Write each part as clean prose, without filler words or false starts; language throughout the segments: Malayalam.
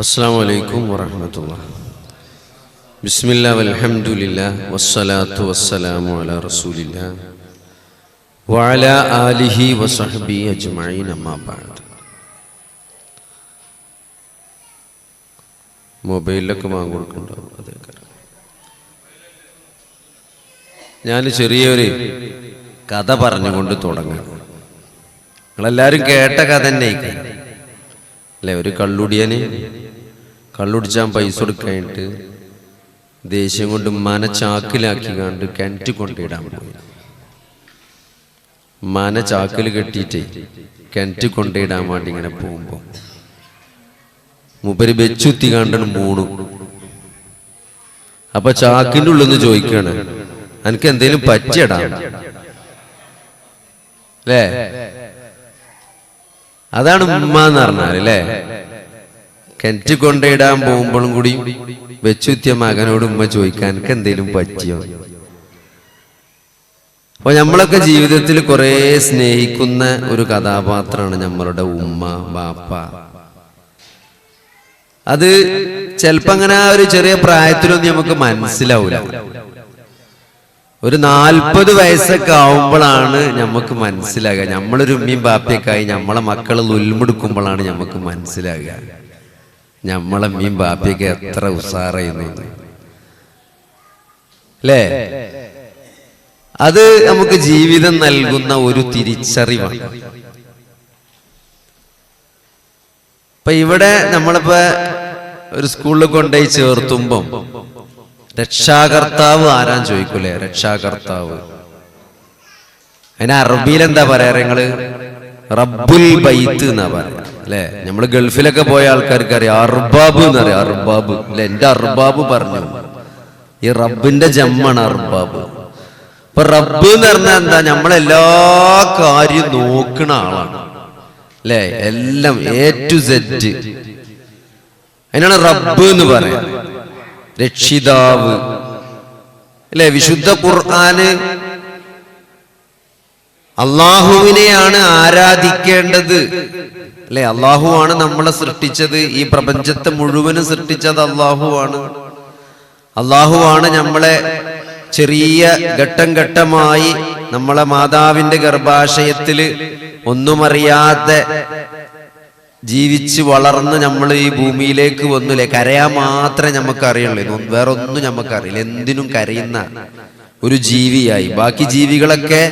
അസ്സലാമു അലൈക്കും വറഹ്മത്തുള്ളാഹി. ബിസ്മില്ലാ വൽഹംദുലില്ലാ വസ്സലാത്തു വസ്സലാമു അലാ റസൂലില്ലാ വഅലാ ആലിഹി വസഹ്ബിഹി അജ്മഈൻ അമ്മാ ബഅദ്. മൊബൈലിലൊക്കെ വാങ്ങിക്കൊടുക്കുന്നുണ്ടാവും. അതേ ഞാൻ ചെറിയൊരു കഥ പറഞ്ഞുകൊണ്ട് തുടങ്ങാം. നിങ്ങളെല്ലാവരും കേട്ട കഥ തന്നെ അല്ലേ? ഒരു കള്ളുടിയന് കള്ളുടിച്ചാൻ പൈസ കൊടുക്കാനായിട്ട് ദേഷ്യം കൊണ്ട് ഉമ്മാനെ ചാക്കിലാക്കി കണ്ട് കിണറ്റ് കൊണ്ടിടാൻ പോയി. ഉമ്മാനെ ചാക്കിൽ കെട്ടിയിട്ട് കിണറ്റ് കൊണ്ടിടാൻ വേണ്ടി ഇങ്ങനെ പോകുമ്പോ മൂപ്പര് വെച്ചുത്തി കണ്ടാണ് മൂണു. അപ്പൊ ചാക്കിൻ്റെ ഉള്ളിൽ നിന്ന് ചോദിക്കാണ്, എനിക്ക് എന്തേലും പറ്റിയടാ അല്ലേ? അതാണ് ഉമ്മ എന്ന് പറഞ്ഞാൽ അല്ലേ? കിണറ്റ് കൊണ്ടിടാൻ പോകുമ്പോഴും കൂടി വെച്ചുത്തിയ മകനോട് ഉമ്മ ചോദിക്കാൻ എനിക്ക് എന്തേലും പറ്റിയോ? അപ്പൊ നമ്മളൊക്കെ ജീവിതത്തിൽ കുറെ സ്നേഹിക്കുന്ന ഒരു കഥാപാത്രമാണ് നമ്മളുടെ ഉമ്മ ബാപ്പ. അത് ചിലപ്പോ അങ്ങനെ ആ ഒരു ചെറിയ പ്രായത്തിലൊന്നും നമുക്ക് മനസ്സിലാവൂല. ഒരു 40 വയസ്സൊക്കെ ആവുമ്പോഴാണ് നമുക്ക് മനസ്സിലാകുക. നമ്മളൊരു ഉമ്മയും ബാപ്പയൊക്കെയായി നമ്മളെ മക്കള് ലുൽമെടുക്കുമ്പോഴാണ് നമുക്ക് മനസ്സിലാകുക നമ്മളെ ഉമ്മയും ബാപ്പയൊക്കെ എത്ര ഉഷാറായിരുന്നു അല്ലേ? അത് നമുക്ക് ജീവിതം നൽകുന്ന ഒരു തിരിച്ചറിവാണ്. ഇപ്പൊ ഇവിടെ നമ്മളിപ്പോ ഒരു സ്കൂളിൽ കൊണ്ടുപോയി ചേർത്തുമ്പം രക്ഷാകർത്താവ് ആരാന്ന് ചോദിക്കൂലേ? രക്ഷാകർത്താവ് അതിന് അറബിയിൽ എന്താ പറയാ? നിങ്ങള് റബ്ബുൽ ബൈത്ത് എന്നാ പറയാ അല്ലെ? നമ്മള് ഗൾഫിലൊക്കെ പോയ ആൾക്കാർക്ക് അറിയാം അർബാബ് എന്നറിയാം. അർബാബ് അല്ലെ? എന്റെ അർബാബ് പറഞ്ഞു. ഈ റബ്ബിന്റെ ജമ്മാണ് അർബാബ്. ഇപ്പൊ റബ്ബ് എന്ന് പറഞ്ഞാൽ എന്താ? നമ്മളെല്ലാ കാര്യം നോക്കണ ആളാണ് അല്ലെ? എല്ലാം A to Z. അതിനാണ് റബ്ബ് എന്ന് പറയാ. രക്ഷിതാവ് അല്ലെ? വിശുദ്ധ ഖുർആന് അള്ളാഹുവിനെയാണ് ആരാധിക്കേണ്ടത് അല്ലെ? അള്ളാഹു ആണ് നമ്മളെ സൃഷ്ടിച്ചത്. ഈ പ്രപഞ്ചത്തെ മുഴുവനും സൃഷ്ടിച്ചത് അള്ളാഹുവാണ്. അള്ളാഹുവാണ് നമ്മളെ ചെറിയ ഘട്ടം ഘട്ടമായി നമ്മളെ മാതാവിന്റെ ഗർഭാശയത്തില് ഒന്നുമറിയാതെ ജീവിച്ച് വളർന്ന് നമ്മൾ ഈ ഭൂമിയിലേക്ക് വന്നില്ലേ? കരയാൻ മാത്രമേ നമുക്ക് അറിയുള്ളൂ, വേറെ ഒന്നും നമുക്കറിയില്ല. എന്തിനും കരയുന്ന ഒരു ജീവിയായി. ബാക്കി ജീവികളൊക്കെ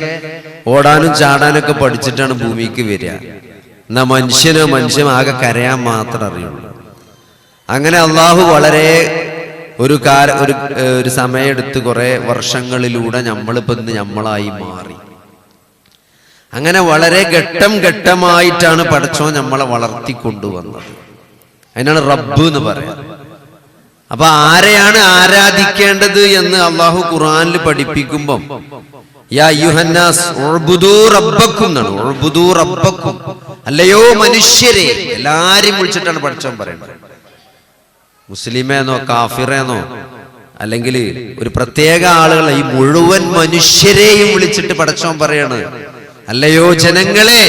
ഓടാനും ചാടാനൊക്കെ പഠിച്ചിട്ടാണ് ഭൂമിക്ക് വരിക. എന്നാ മനുഷ്യൻ ആകെ കരയാൻ മാത്രം അറിയുള്ളൂ. അങ്ങനെ അള്ളാഹു വളരെ ഒരു സമയമെടുത്ത് കുറെ വർഷങ്ങളിലൂടെ നമ്മളിപ്പോ നമ്മളായി മാറി. അങ്ങനെ വളരെ ഘട്ടം ഘട്ടമായിട്ടാണ് പടച്ചോൻ നമ്മളെ വളർത്തിക്കൊണ്ടുവന്നത്. അതിനാണ് റബ്ബ് എന്ന് പറയാം. അപ്പൊ ആരെയാണ് ആരാധിക്കേണ്ടത് എന്ന് അള്ളാഹു ഖുർആനിൽ പഠിപ്പിക്കുമ്പം യാ അയ്യുഹന്നാസ് ഉഅ്ബുദൂ റബ്ബക്കും എന്നാണ്. ഉഅ്ബുദൂ റബ്ബക്കും, അല്ലയോ മനുഷ്യരെ. എല്ലാരെയും വിളിച്ചിട്ടാണ് പടച്ചോൻ പറയുന്നത്. മുസ്ലിമേന്നോ കാഫിറേന്നോ അല്ലെങ്കിൽ ഒരു പ്രത്യേക ആളുകളെ, ഈ മുഴുവൻ മനുഷ്യരെയും വിളിച്ചിട്ട് പടച്ചോൻ പറയാണ്, അല്ലയോ ജനങ്ങളെ,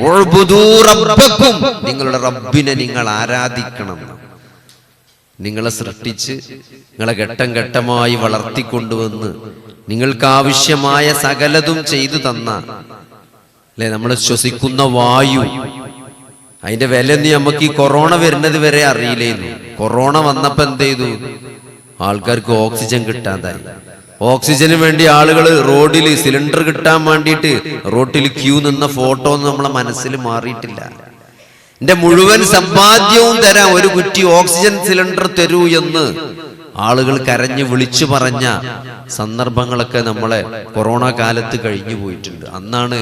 ഉഅ്ബുദൂ റബ്ബക്കും, നിങ്ങളുടെ റബ്ബിനെ നിങ്ങൾ ആരാധിക്കണം. നിങ്ങളെ സൃഷ്ടിച്ച് നിങ്ങളെ ഘട്ടം ഘട്ടമായി വളർത്തിക്കൊണ്ടുവന്ന് നിങ്ങൾക്ക് ആവശ്യമായ സകലതും ചെയ്തു തന്ന അല്ലെ? നമ്മൾ ശ്വസിക്കുന്ന വായു, അതിന്റെ വില ഒന്നും നമുക്ക് ഈ കൊറോണ വരുന്നത് വരെ അറിയില്ലായിരുന്നു. കൊറോണ വന്നപ്പോ എന്ത് ചെയ്തു? ആൾക്കാർക്ക് ഓക്സിജൻ കിട്ടാതായി. ഓക്സിജന് വേണ്ടി ആളുകൾ റോഡിൽ സിലിണ്ടർ കിട്ടാൻ വേണ്ടിയിട്ട് റോഡിൽ ക്യൂ നിന്ന ഫോട്ടോ ഒന്നും നമ്മളെ മനസ്സിൽ മാറിയിട്ടില്ല. എന്റെ മുഴുവൻ സമ്പാദ്യവും തരാം, ഒരു കുറ്റി ഓക്സിജൻ സിലിണ്ടർ തരൂ എന്ന് ആളുകൾ കരഞ്ഞ് വിളിച്ചു പറഞ്ഞ സന്ദർഭങ്ങളൊക്കെ നമ്മളെ കൊറോണ കാലത്ത് കഴിഞ്ഞു പോയിട്ടുണ്ട്. അന്നാണ്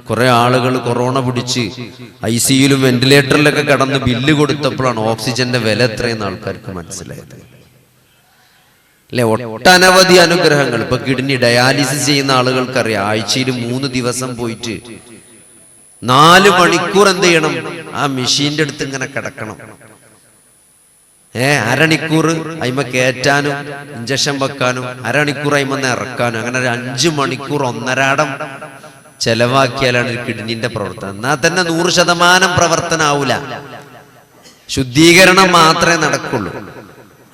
കുറെ ആളുകൾ കൊറോണ പിടിച്ച് ICUലും വെന്റിലേറ്ററിലൊക്കെ കടന്ന് ബില്ല് കൊടുത്തപ്പോഴാണ് ഓക്സിജന്റെ വില എത്രയെന്ന് ആൾക്കാർക്ക് മനസ്സിലായത് അല്ലെ? ഒട്ടനവധി അനുഗ്രഹങ്ങൾ. ഇപ്പൊ കിഡ്നി ഡയാലിസിസ് ചെയ്യുന്ന ആളുകൾക്കറിയാം, ആഴ്ചയിൽ 3 ദിവസം പോയിട്ട് 4 മണിക്കൂർ എന്ത് ചെയ്യണം? ആ മെഷീന്റെ അടുത്ത് ഇങ്ങനെ കിടക്കണം. അരമണിക്കൂർ അയിമ കയറ്റാനും ഇഞ്ചക്ഷൻ വെക്കാനും, അരമണിക്കൂർ അയിമന്ന് ഇറക്കാനും, അങ്ങനെ 5 മണിക്കൂർ ഒന്നരാടം ചെലവാക്കിയാലാണ് കിഡ്നിന്റെ പ്രവർത്തനം. എന്നാൽ തന്നെ 100% പ്രവർത്തനം ആവൂല. ശുദ്ധീകരണം മാത്രമേ നടക്കുള്ളൂ.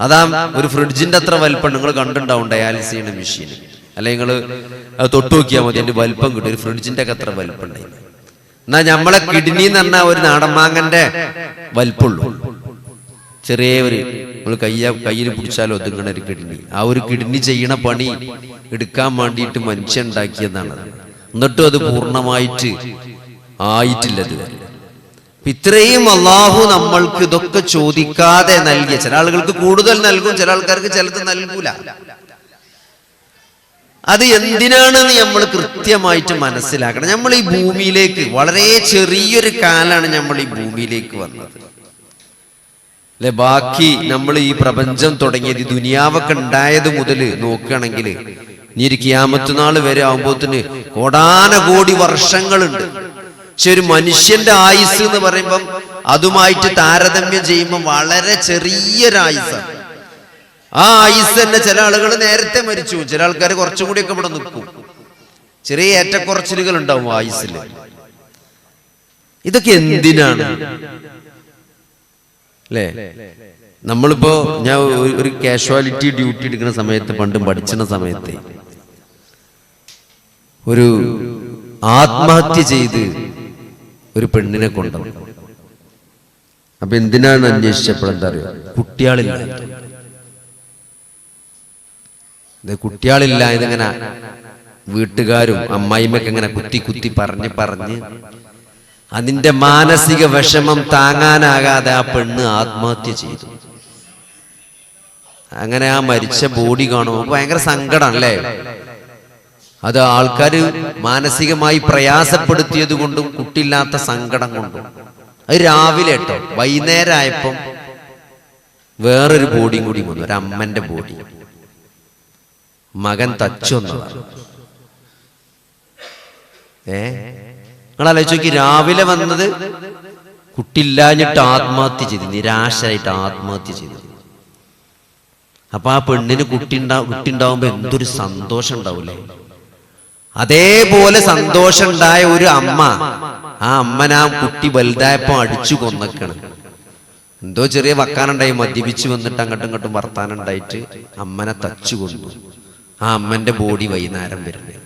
അതാ ഒരു ഫ്രിഡ്ജിന്റെ അത്ര വലിപ്പം നിങ്ങൾ കണ്ടിട്ടുണ്ടാവും ഡയാലിസിസ് ചെയ്യുന്ന മെഷീൻ. അല്ലെ നിങ്ങൾ തൊട്ടു നോക്കിയാൽ മതി, അതിന്റെ വലിപ്പം കിട്ടും. ഒരു ഫ്രിഡ്ജിന്റെ ഒക്കെ അത്ര വലിപ്പം ഉണ്ടായി. എന്നാ നമ്മളെ കിഡ്നി എന്ന് പറഞ്ഞാൽ ഒരു നാടൻ മാങ്ങന്റെ വലിപ്പമുള്ളൂ. ചെറിയ ഒരു നമ്മൾ കയ്യിൽ പിടിച്ചാലോ ഒതുങ്ങണ ഒരു കിഡ്നി. ആ ഒരു കിഡ്നി ചെയ്യണ പണി എടുക്കാൻ വേണ്ടിയിട്ട് മനുഷ്യൻ ഉണ്ടാക്കിയതാണ്. എന്നിട്ടും അത് പൂർണ്ണമായിട്ട് ആയിട്ടില്ലത്. ഇത്രയും അള്ളാഹു നമ്മൾക്ക് ഇതൊക്കെ ചോദിക്കാതെ നൽകിയ, ചില ആളുകൾക്ക് കൂടുതൽ നൽകും, ചില ആൾക്കാർക്ക് ചിലത് നൽകൂല. അത് എന്തിനാണെന്ന് നമ്മൾ കൃത്യമായിട്ട് മനസ്സിലാക്കണം. നമ്മൾ ഈ ഭൂമിയിലേക്ക് വളരെ ചെറിയൊരു കാലാണ് നമ്മൾ ഈ ഭൂമിയിലേക്ക് വന്നത് അല്ലെ. ബാക്കി നമ്മൾ ഈ പ്രപഞ്ചം തുടങ്ങിയത്, ഈ ദുനിയാവൊക്കെ ഉണ്ടായത് മുതൽ നോക്കുകയാണെങ്കിൽ ഇനി ഒരു ഖിയാമത്ത് നാൾ വരെ ആകുമ്പോത്തിന് കോടാനകോടി വർഷങ്ങളുണ്ട്. പക്ഷെ ഒരു മനുഷ്യന്റെ ആയുസ് എന്ന് പറയുമ്പം അതുമായിട്ട് താരതമ്യം ചെയ്യുമ്പോൾ വളരെ ചെറിയൊരായുസാണ്. ആ ആയുസ് തന്നെ ചില ആളുകൾ നേരത്തെ മരിച്ചു, ചില ആൾക്കാർ കുറച്ചും കൂടിയൊക്കെ ഇവിടെ നിൽക്കും. ചെറിയ ഏറ്റക്കുറച്ചിലുകൾ ഉണ്ടാവും ആയുസ്സിൽ. ഇതൊക്കെ എന്തിനാണ് അല്ലേ? നമ്മളിപ്പോ ഞാൻ ഒരു കാഷ്വാലിറ്റി ഡ്യൂട്ടി എടുക്കുന്ന സമയത്ത്, പണ്ട് പഠിച്ചിരുന്ന സമയത്ത്, ഒരു ആത്മഹത്യ ചെയ്ത് ഒരു പെണ്ണിനെ കൊണ്ടുവന്നു. അപ്പൊ എന്തിനാണ് അന്വേഷിച്ചപ്പോഴെന്താ അറിയോ? കുട്ടികളില്ല. കുട്ടികളില്ല ഇതിങ്ങനെ വീട്ടുകാരും അമ്മായിമ്മക്ക് ഇങ്ങനെ കുത്തി കുത്തി പറഞ്ഞ് അതിന്റെ മാനസിക വിഷമം താങ്ങാനാകാതെ ആ പെണ്ണ് ആത്മഹത്യ ചെയ്തു. അങ്ങനെ ആ മരിച്ച ബോഡി കാണുമ്പോൾ ഭയങ്കര സങ്കടമല്ലേ? അത് ആൾക്കാര് മാനസികമായി പ്രയാസപ്പെടുത്തിയത് കൊണ്ടും കുട്ടിയില്ലാത്ത സങ്കടം കൊണ്ടും. അത് രാവിലെ കേട്ടോ, വൈകുന്നേരം ആയപ്പം വേറൊരു ബോഡിയും കൂടി വന്നു, ഒരു അമ്മന്റെ ബോഡി. മകൻ തച്ചു വന്നതാണ്. നിങ്ങൾ ആലോചിച്ച് നോക്കി, രാവിലെ വന്നത് കുട്ടിയില്ലാഞ്ഞിട്ട് ആത്മഹത്യ ചെയ്തു, നിരാശരായിട്ട് ആത്മഹത്യ ചെയ്തു. അപ്പൊ ആ പെണ്ണിന് കുട്ടി ഉണ്ടാവുമ്പോ എന്തൊരു സന്തോഷം ഉണ്ടാവൂലേ? അതേപോലെ സന്തോഷം ഉണ്ടായ ഒരു അമ്മ, ആ അമ്മനാ കുട്ടി വലുതായപ്പോ അടിച്ചു കൊന്നക്കണം. എന്തോ ചെറിയ വക്കാനുണ്ടായി, മദ്യപിച്ചു വന്നിട്ട് അങ്ങോട്ടും ഇങ്ങോട്ടും വർത്താനം ഉണ്ടായിട്ട് അമ്മനെ തച്ചു കൊന്നു. ആ അമ്മന്റെ ബോഡി വൈകുന്നേരം വരുന്നത്.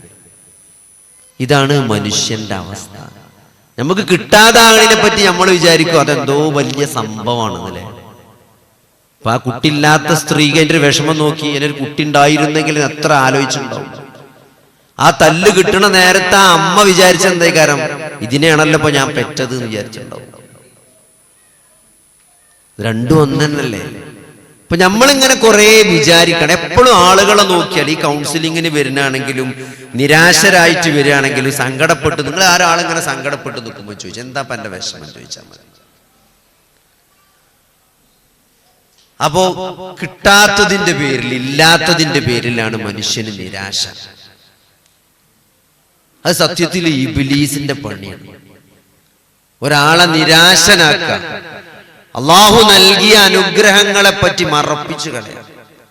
ഇതാണ് മനുഷ്യന്റെ അവസ്ഥ. നമുക്ക് കിട്ടാതാകതിനെ പറ്റി നമ്മൾ വിചാരിക്കും അതെന്തോ വലിയ സംഭവമാണെന്നല്ലേ. അപ്പൊ ആ കുട്ടിയില്ലാത്ത സ്ത്രീക്ക് അതിന്റെ ഒരു വിഷമം നോക്കി, അതിനൊരു കുട്ടി ഉണ്ടായിരുന്നെങ്കിൽ എത്ര ആലോചിച്ചിട്ടുണ്ടാവും. ആ തല്ല് കിട്ടണ നേരത്തെ ആ അമ്മ വിചാരിച്ച എന്തേ കാരണം, ഇതിനെയാണല്ലോ ഇപ്പൊ ഞാൻ പെറ്റത് എന്ന് വിചാരിച്ചിട്ടുണ്ടാവും. രണ്ടും ഒന്നല്ലേ. ഇപ്പൊ നമ്മളിങ്ങനെ കുറെ വിചാരിക്കണം. എപ്പോഴും ആളുകളെ നോക്കിയാൽ, ഈ കൗൺസിലിങ്ങിന് വരുന്നാണെങ്കിലും നിരാശരായിട്ട് വരികയാണെങ്കിലും സങ്കടപ്പെട്ട്, നിങ്ങൾ ആരാളിങ്ങനെ സങ്കടപ്പെട്ട് നിൽക്കുമ്പോൾ ചോദിച്ചാൽ എന്താ എന്റെ വിഷമം ചോദിച്ചാൽ മതി. അപ്പോ കിട്ടാത്തതിന്റെ പേരിൽ, ഇല്ലാത്തതിന്റെ പേരിലാണ് മനുഷ്യന് നിരാശ. അത് സത്യത്തിൽ ഇബ്ലീസിന്റെ പണിയാണ്. ഒരാളെ നിരാശനാക്കുക, അള്ളാഹു നൽകിയ അനുഗ്രഹങ്ങളെ പറ്റി മറപ്പിച്ചു കളയാം.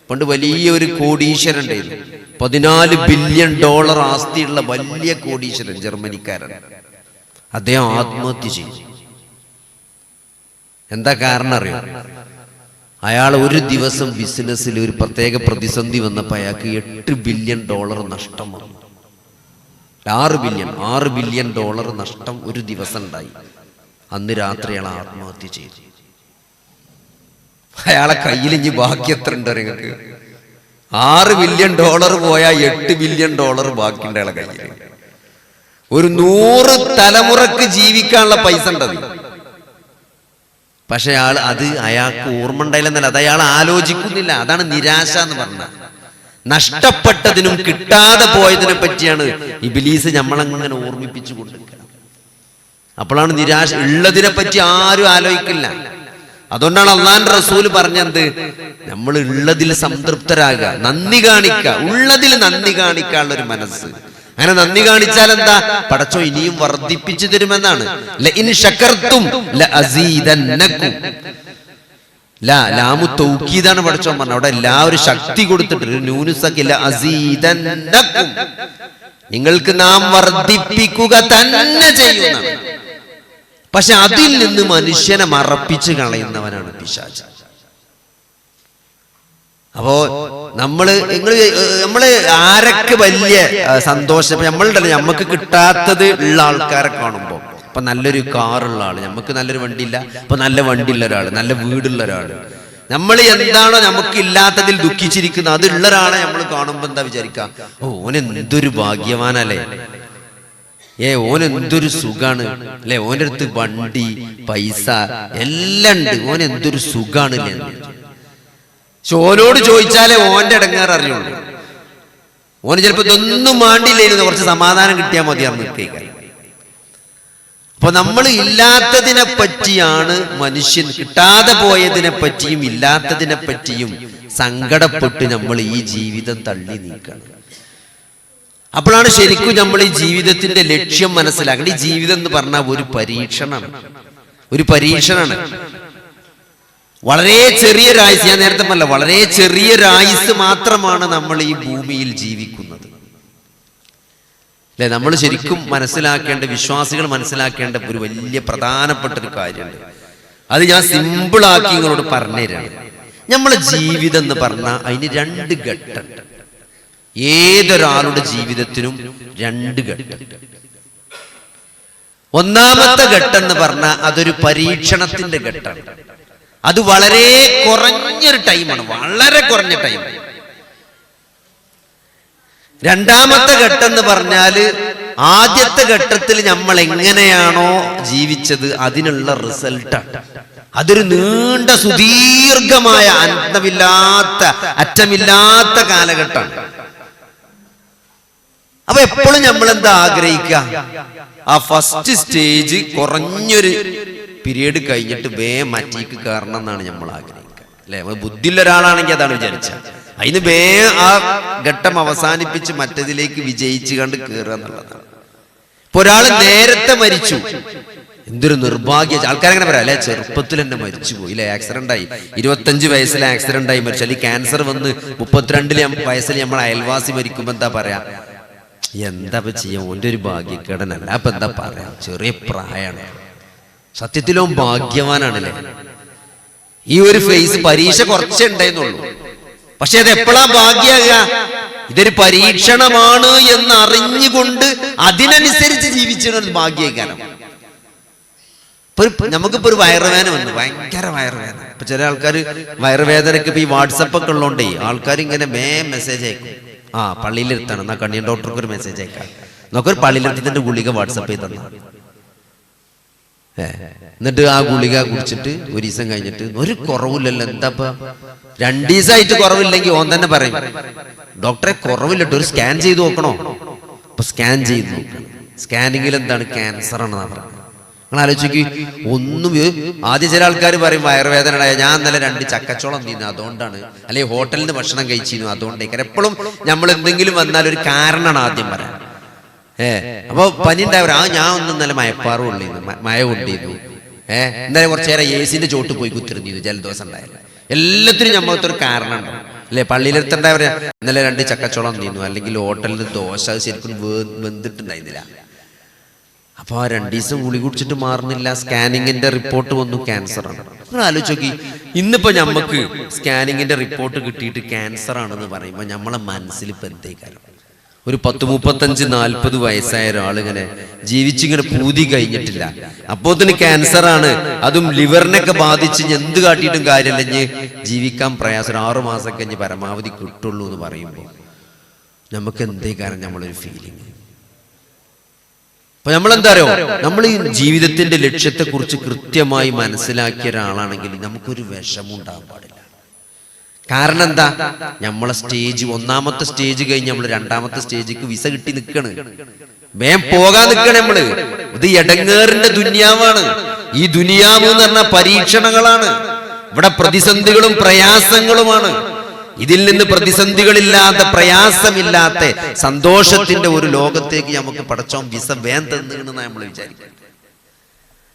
പണ്ട് വലിയൊരു കോടീശ്വരൻ ഉണ്ടായിരുന്നു, $14 ബില്യൺ ആസ്തിയുള്ള വലിയ കോടീശ്വരൻ, ജർമ്മനിക്കാരൻ. അദ്ദേഹം ആത്മഹത്യ ചെയ്തു. എന്താ കാരണം അറിയോ? അയാൾ ഒരു ദിവസം ബിസിനസ്സിൽ ഒരു പ്രത്യേക പ്രതിസന്ധി വന്നപ്പോൾ അയാൾക്ക് $8 ബില്യൺ നഷ്ടം വന്നു. $6 ബില്യൺ നഷ്ടം ഒരു ദിവസം ഉണ്ടായി. അന്ന് രാത്രി അയാൾ ആത്മഹത്യ ചെയ്തു. അയാളെ കയ്യിൽ ഇനി ബാക്കി എത്ര ഉണ്ട് നിങ്ങൾക്ക്? $6 ബില്യൺ പോയാൽ $8 ബില്യൺ ബാക്കിയുണ്ട് അയാളെ കയ്യിൽ. ഒരു 100 തലമുറക്ക് ജീവിക്കാനുള്ള പൈസ ഉണ്ടത്. പക്ഷെ അയാൾക്ക് ഓർമ്മ ഉണ്ടായില്ലെന്നല്ല, അത് അയാൾ ആലോചിക്കുന്നില്ല. അതാണ് നിരാശ എന്ന് പറഞ്ഞാൽ. നഷ്ടപ്പെട്ടതിനും കിട്ടാതെ പോയതിനെ പറ്റിയാണ് ഇബ്ലീസ് നമ്മളങ്ങനെ ഓർമ്മിപ്പിച്ചു കൊണ്ടിരിക്കുന്നത്. അപ്പോഴാണ് നിരാശ. ഉള്ളതിനെ പറ്റി ആരും ആലോചിക്കില്ല. അതുകൊണ്ടാണ് അള്ളാന്റെ റസൂല് പറഞ്ഞത്, നമ്മൾ ഉള്ളതിൽ സംതൃപ്തരാകുക, നന്ദി കാണിക്കുക. ഉള്ളതിൽ നന്ദി കാണിക്കാനുള്ള ഒരു മനസ്സ്. അങ്ങനെ നന്ദി കാണിച്ചാൽ എന്താ? പടച്ചോ ഇനിയും വർദ്ധിപ്പിച്ചു തരുമെന്നാണ്. ലഇൻ ശകർതും ലഅസീദന്നകും. ലാമു തൗക്കീദാണ് പടച്ചോൻ പറഞ്ഞത്. അവിടെ എല്ലാവരും ശക്തി കൊടുത്തിട്ട് ഒരു നൂനുസക്ക് നിങ്ങൾക്ക് നാം വർദ്ധിപ്പിക്കുക തന്നെ ചെയ്യുന്നതാണ്. പക്ഷെ അതിൽ നിന്ന് മനുഷ്യനെ മറപ്പിച്ച് കളയുന്നവനാണ് പിശാച്. അപ്പോ നമ്മള് ആരൊക്കെ വലിയ സന്തോഷം നമ്മളുണ്ടല്ലോ, നമുക്ക് കിട്ടാത്തത് ഉള്ള ആൾക്കാരെ കാണുമ്പോ, ഇപ്പൊ നല്ലൊരു കാറുള്ള ആള്, നമുക്ക് നല്ലൊരു വണ്ടിയില്ല, ഇപ്പൊ നല്ല വണ്ടിയുള്ള ഒരാള്, നല്ല വീടുള്ള ഒരാള്, നമ്മൾ എന്താണോ നമുക്ക് ഇല്ലാത്തതിൽ ദുഃഖിച്ചിരിക്കുന്നത് അതുള്ള ഒരാളെ നമ്മൾ കാണുമ്പോ എന്താ വിചാരിക്കാം, ഓൻ എന്തൊരു ഭാഗ്യവാനല്ലേ, ഓൻ എന്തൊരു സുഖാണ് അല്ലെ, ഓൻ്റെ അടുത്ത് വണ്ടി പൈസ എല്ലാം ഉണ്ട്, ഓൻ എന്തൊരു സുഖാണ് അല്ലേ. പക്ഷെ ഓനോട് ചോദിച്ചാലേ ഓന്റെ ഇടങ്ങേറ് അറിയുള്ളൂ. ഓന് ചിലപ്പോ ഇതൊന്നും മാണ്ടില്ലായിരുന്നു, കുറച്ച് സമാധാനം കിട്ടിയാൽ മതിയാർന്ന് നിൽക്കുക. അപ്പൊ നമ്മൾ ഇല്ലാത്തതിനെ പറ്റിയാണ് മനുഷ്യൻ, കിട്ടാതെ പോയതിനെ പറ്റിയും ഇല്ലാത്തതിനെ പറ്റിയും സങ്കടപ്പെട്ട് നമ്മൾ ഈ ജീവിതം തള്ളി നീക്കണം. അപ്പോഴാണ് ശരിക്കും നമ്മൾ ഈ ജീവിതത്തിന്റെ ലക്ഷ്യം മനസ്സിലാക്കണം. ഈ ജീവിതം എന്ന് പറഞ്ഞാൽ ഒരു പരീക്ഷണമാണ്. വളരെ ചെറിയൊരായുസ്, ഞാൻ നേരത്തെ പറഞ്ഞ വളരെ ചെറിയൊരായുസ് മാത്രമാണ് നമ്മൾ ഈ ഭൂമിയിൽ ജീവിക്കുന്നത് അല്ലെ. നമ്മൾ ശരിക്കും മനസ്സിലാക്കേണ്ട, വിശ്വാസികൾ മനസ്സിലാക്കേണ്ട ഒരു വലിയ പ്രധാനപ്പെട്ട ഒരു കാര്യമുണ്ട്. അത് ഞാൻ സിമ്പിളാക്കി നിങ്ങളോട് പറഞ്ഞുതരാണ്. നമ്മളെ ജീവിതം എന്ന് പറഞ്ഞാൽ അതിന് രണ്ട് ഘട്ടമുണ്ട്. ഏതൊരാളുടെ ജീവിതത്തിനും രണ്ട് ഘട്ടം. ഒന്നാമത്തെ ഘട്ടം എന്ന് പറഞ്ഞാൽ അതൊരു പരീക്ഷണത്തിന്റെ ഘട്ടമാണ്. അത് വളരെ കുറഞ്ഞൊരു ടൈമാണ്, വളരെ കുറഞ്ഞ ടൈം. രണ്ടാമത്തെ ഘട്ടം എന്ന് പറഞ്ഞാല് ആദ്യത്തെ ഘട്ടത്തിൽ നമ്മൾ എങ്ങനെയാണോ ജീവിച്ചത് അതിനുള്ള റിസൾട്ടാണ്. അതൊരു നീണ്ട സുദീർഘമായ അറ്റമില്ലാത്ത കാലഘട്ടമാണ്. അപ്പൊ എപ്പോഴും നമ്മൾ എന്താ ആഗ്രഹിക്കുക, ആ ഫസ്റ്റ് സ്റ്റേജ് കുറഞ്ഞൊരു പീരീഡ് കഴിഞ്ഞിട്ട് വേഗം മറ്റേക്ക് കയറണം എന്നാണ് നമ്മൾ ആഗ്രഹിക്കുക അല്ലെ. ബുദ്ധിയുള്ള ഒരാളാണെങ്കിൽ അതാണ് വിചാരിച്ചത്, അതിന് വേഗം ആ ഘട്ടം അവസാനിപ്പിച്ച് മറ്റതിലേക്ക് വിജയിച്ചു കണ്ട് കയറുക എന്നുള്ളതാണ്. ഇപ്പൊ ഒരാള് നേരത്തെ മരിച്ചു, എന്തൊരു നിർഭാഗ്യ. ആൾക്കാരങ്ങനെ പറയാം അല്ലെ, ചെറുപ്പത്തിൽ തന്നെ മരിച്ചു പോയി അല്ലെ, ആക്സിഡന്റ് ആയി, 25 വയസ്സിൽ ആക്സിഡന്റ് ആയി മരിച്ചു, അല്ലെങ്കിൽ ക്യാൻസർ വന്ന് 32 വയസ്സിൽ നമ്മൾ അയൽവാസി മരിക്കുമ്പോ എന്താ പറയാ, എന്താ ചെയ്യാ, ഓൻ്റെ ഒരു ഭാഗ്യക്കേടനല്ല, അപ്പൊ എന്താ പറയാ, ചെറിയ പ്രായമാണ്. സത്യത്തിലോ ഭാഗ്യവാനാണല്ലേ. ഈ ഒരു ഫേസ് പരീക്ഷ കുറച്ചേ ഉണ്ടായിരുന്നുള്ളൂ, പക്ഷെ അത് എപ്പോഴാ ഭാഗ്യാകുക, ഇതൊരു പരീക്ഷണമാണ് എന്ന് അറിഞ്ഞുകൊണ്ട് അതിനനുസരിച്ച് ജീവിച്ചത് ഭാഗ്യകാരം. നമുക്കിപ്പോ ഒരു വയറുവേദന വന്നു, ഭയങ്കര വയറുവേദന. ഇപ്പൊ ചില ആൾക്കാർ വയറുവേദനക്ക് ഇപ്പൊ ഈ വാട്സപ്പ് ഒക്കെ ഉള്ളതുകൊണ്ടേ ആൾക്കാർ ഇങ്ങനെ മെസ്സേജ് അയക്കും, പള്ളിയിലെത്താണ്, എന്നാ കണ്ണിയൻ ഡോക്ടർക്ക് ഒരു മെസ്സേജ് അയക്കാം, നമുക്കൊരു പള്ളിയിലെത്തിന്റെ ഗുളിക വാട്സപ്പ് ചെയ്ത് തന്നു. എന്നിട്ട് ആ ഗുളിക കുടിച്ചിട്ട് ഒരു ദിവസം കഴിഞ്ഞിട്ട് ഒരു കുറവില്ലല്ലോ, എന്താപ്പ 2 ദിവസമായിട്ട് കുറവില്ലെങ്കിൽ ഓൻ തന്നെ പറയും, ഡോക്ടറെ കുറവില്ലട്ടോ, ഒരു സ്കാൻ ചെയ്ത് നോക്കണോ. അപ്പൊ സ്കാൻ ചെയ്ത് നോക്കണം, സ്കാനിങ്ങിൽ എന്താണ്, ക്യാൻസർ ആണെന്നാ പറഞ്ഞത്. നിങ്ങൾ ആലോചിക്ക്, ഒന്നും ആദ്യം ചില ആൾക്കാർ പറയും വയറുവേദന ഉണ്ടായ, ഞാൻ ഇന്നലെ 2 ചക്കച്ചോളം തിന്നു അതുകൊണ്ടാണ്, അല്ലെങ്കിൽ ഹോട്ടലിൽ നിന്ന് ഭക്ഷണം കഴിച്ചിരുന്നു അതുകൊണ്ടേക്കാരം. എപ്പോഴും നമ്മൾ എന്തെങ്കിലും വന്നാൽ ഒരു കാരണമാണ് ആദ്യം പറയാം. അപ്പൊ പനി ഉണ്ടായവർ, ഞാൻ ഒന്നും ഇന്നലെ മയപ്പാറും ഉള്ളിരുന്നു, മഴ കൊണ്ടിരുന്നു, ഇന്നലെ കുറച്ചു നേരം AC-ന്റെ ചോട്ട് പോയി കുത്തിരുന്നു, ജലദോഷം ഉണ്ടായില്ല. എല്ലാത്തിനും നമ്മൾക്കൊരു കാരണം ഉണ്ടാവും അല്ലെ. പള്ളിയിലെത്തണ്ടായവർ ഇന്നലെ 2 ചക്കച്ചോളം തിന്നു, അല്ലെങ്കിൽ ഹോട്ടലിൽ ദോശ അത് ശരിക്കും വെന്തിട്ടുണ്ടായിരുന്നില്ല. അപ്പൊ ആ 2 ദിവസം ഗുളി കുടിച്ചിട്ട് മാറുന്നില്ല, സ്കാനിങ്ങിന്റെ റിപ്പോർട്ട് വന്നു, ക്യാൻസർ ആണ്. നിങ്ങൾ ആലോചിച്ച് നോക്കി, ഇന്നിപ്പോ നമുക്ക് സ്കാനിങ്ങിന്റെ റിപ്പോർട്ട് കിട്ടിയിട്ട് ക്യാൻസർ ആണെന്ന് പറയുമ്പോൾ നമ്മളെ മനസ്സിൽ ഇപ്പൊ എന്തേക്കാരം, ഒരു 10, 35, 40 വയസ്സായ ഒരാളിങ്ങനെ ജീവിച്ചിങ്ങനെ പൂതി കഴിഞ്ഞിട്ടില്ല, അപ്പോത്തിന് ക്യാൻസർ ആണ്, അതും ലിവറിനൊക്കെ ബാധിച്ച് എന്ത് കാട്ടിയിട്ടും കാര്യമില്ല, ഇനി ജീവിക്കാൻ പ്രയാസം, 6 മാസം കഴിഞ്ഞ് പരമാവധി കിട്ടുള്ളൂ എന്ന് പറയുമ്പോൾ നമുക്ക് എന്തേ കാരണം നമ്മളൊരു ഫീലിംഗ്. അപ്പൊ നമ്മളെന്താ അറിയോ, നമ്മൾ ഈ ജീവിതത്തിന്റെ ലക്ഷ്യത്തെ കുറിച്ച് കൃത്യമായി മനസ്സിലാക്കിയ ഒരാളാണെങ്കിൽ നമുക്കൊരു വിഷമം ഉണ്ടാകാൻ പാടില്ല. കാരണം എന്താ, നമ്മളെ സ്റ്റേജ്, ഒന്നാമത്തെ സ്റ്റേജ് കഴിഞ്ഞ് നമ്മൾ രണ്ടാമത്തെ സ്റ്റേജിക്ക് വിസ കിട്ടി നിൽക്കണ്, വേം പോകാൻ നിൽക്കണേ നമ്മള്. ഇത് എടങ്ങേറിന്റെ ദുനിയാവാണ്. ഈ ദുനിയാവ് എന്ന് പറഞ്ഞ പരീക്ഷണങ്ങളാണ്, ഇവിടെ പ്രതിസന്ധികളും പ്രയാസങ്ങളുമാണ്. ഇതിൽ നിന്ന് പ്രതിസന്ധികളില്ലാത്ത, പ്രയാസമില്ലാത്ത സന്തോഷത്തിന്റെ ഒരു ലോകത്തേക്ക് നമുക്ക് പടച്ചോൻ വിസ വേം തന്നിരുന്ന നമ്മൾ വിചാരിക്കും.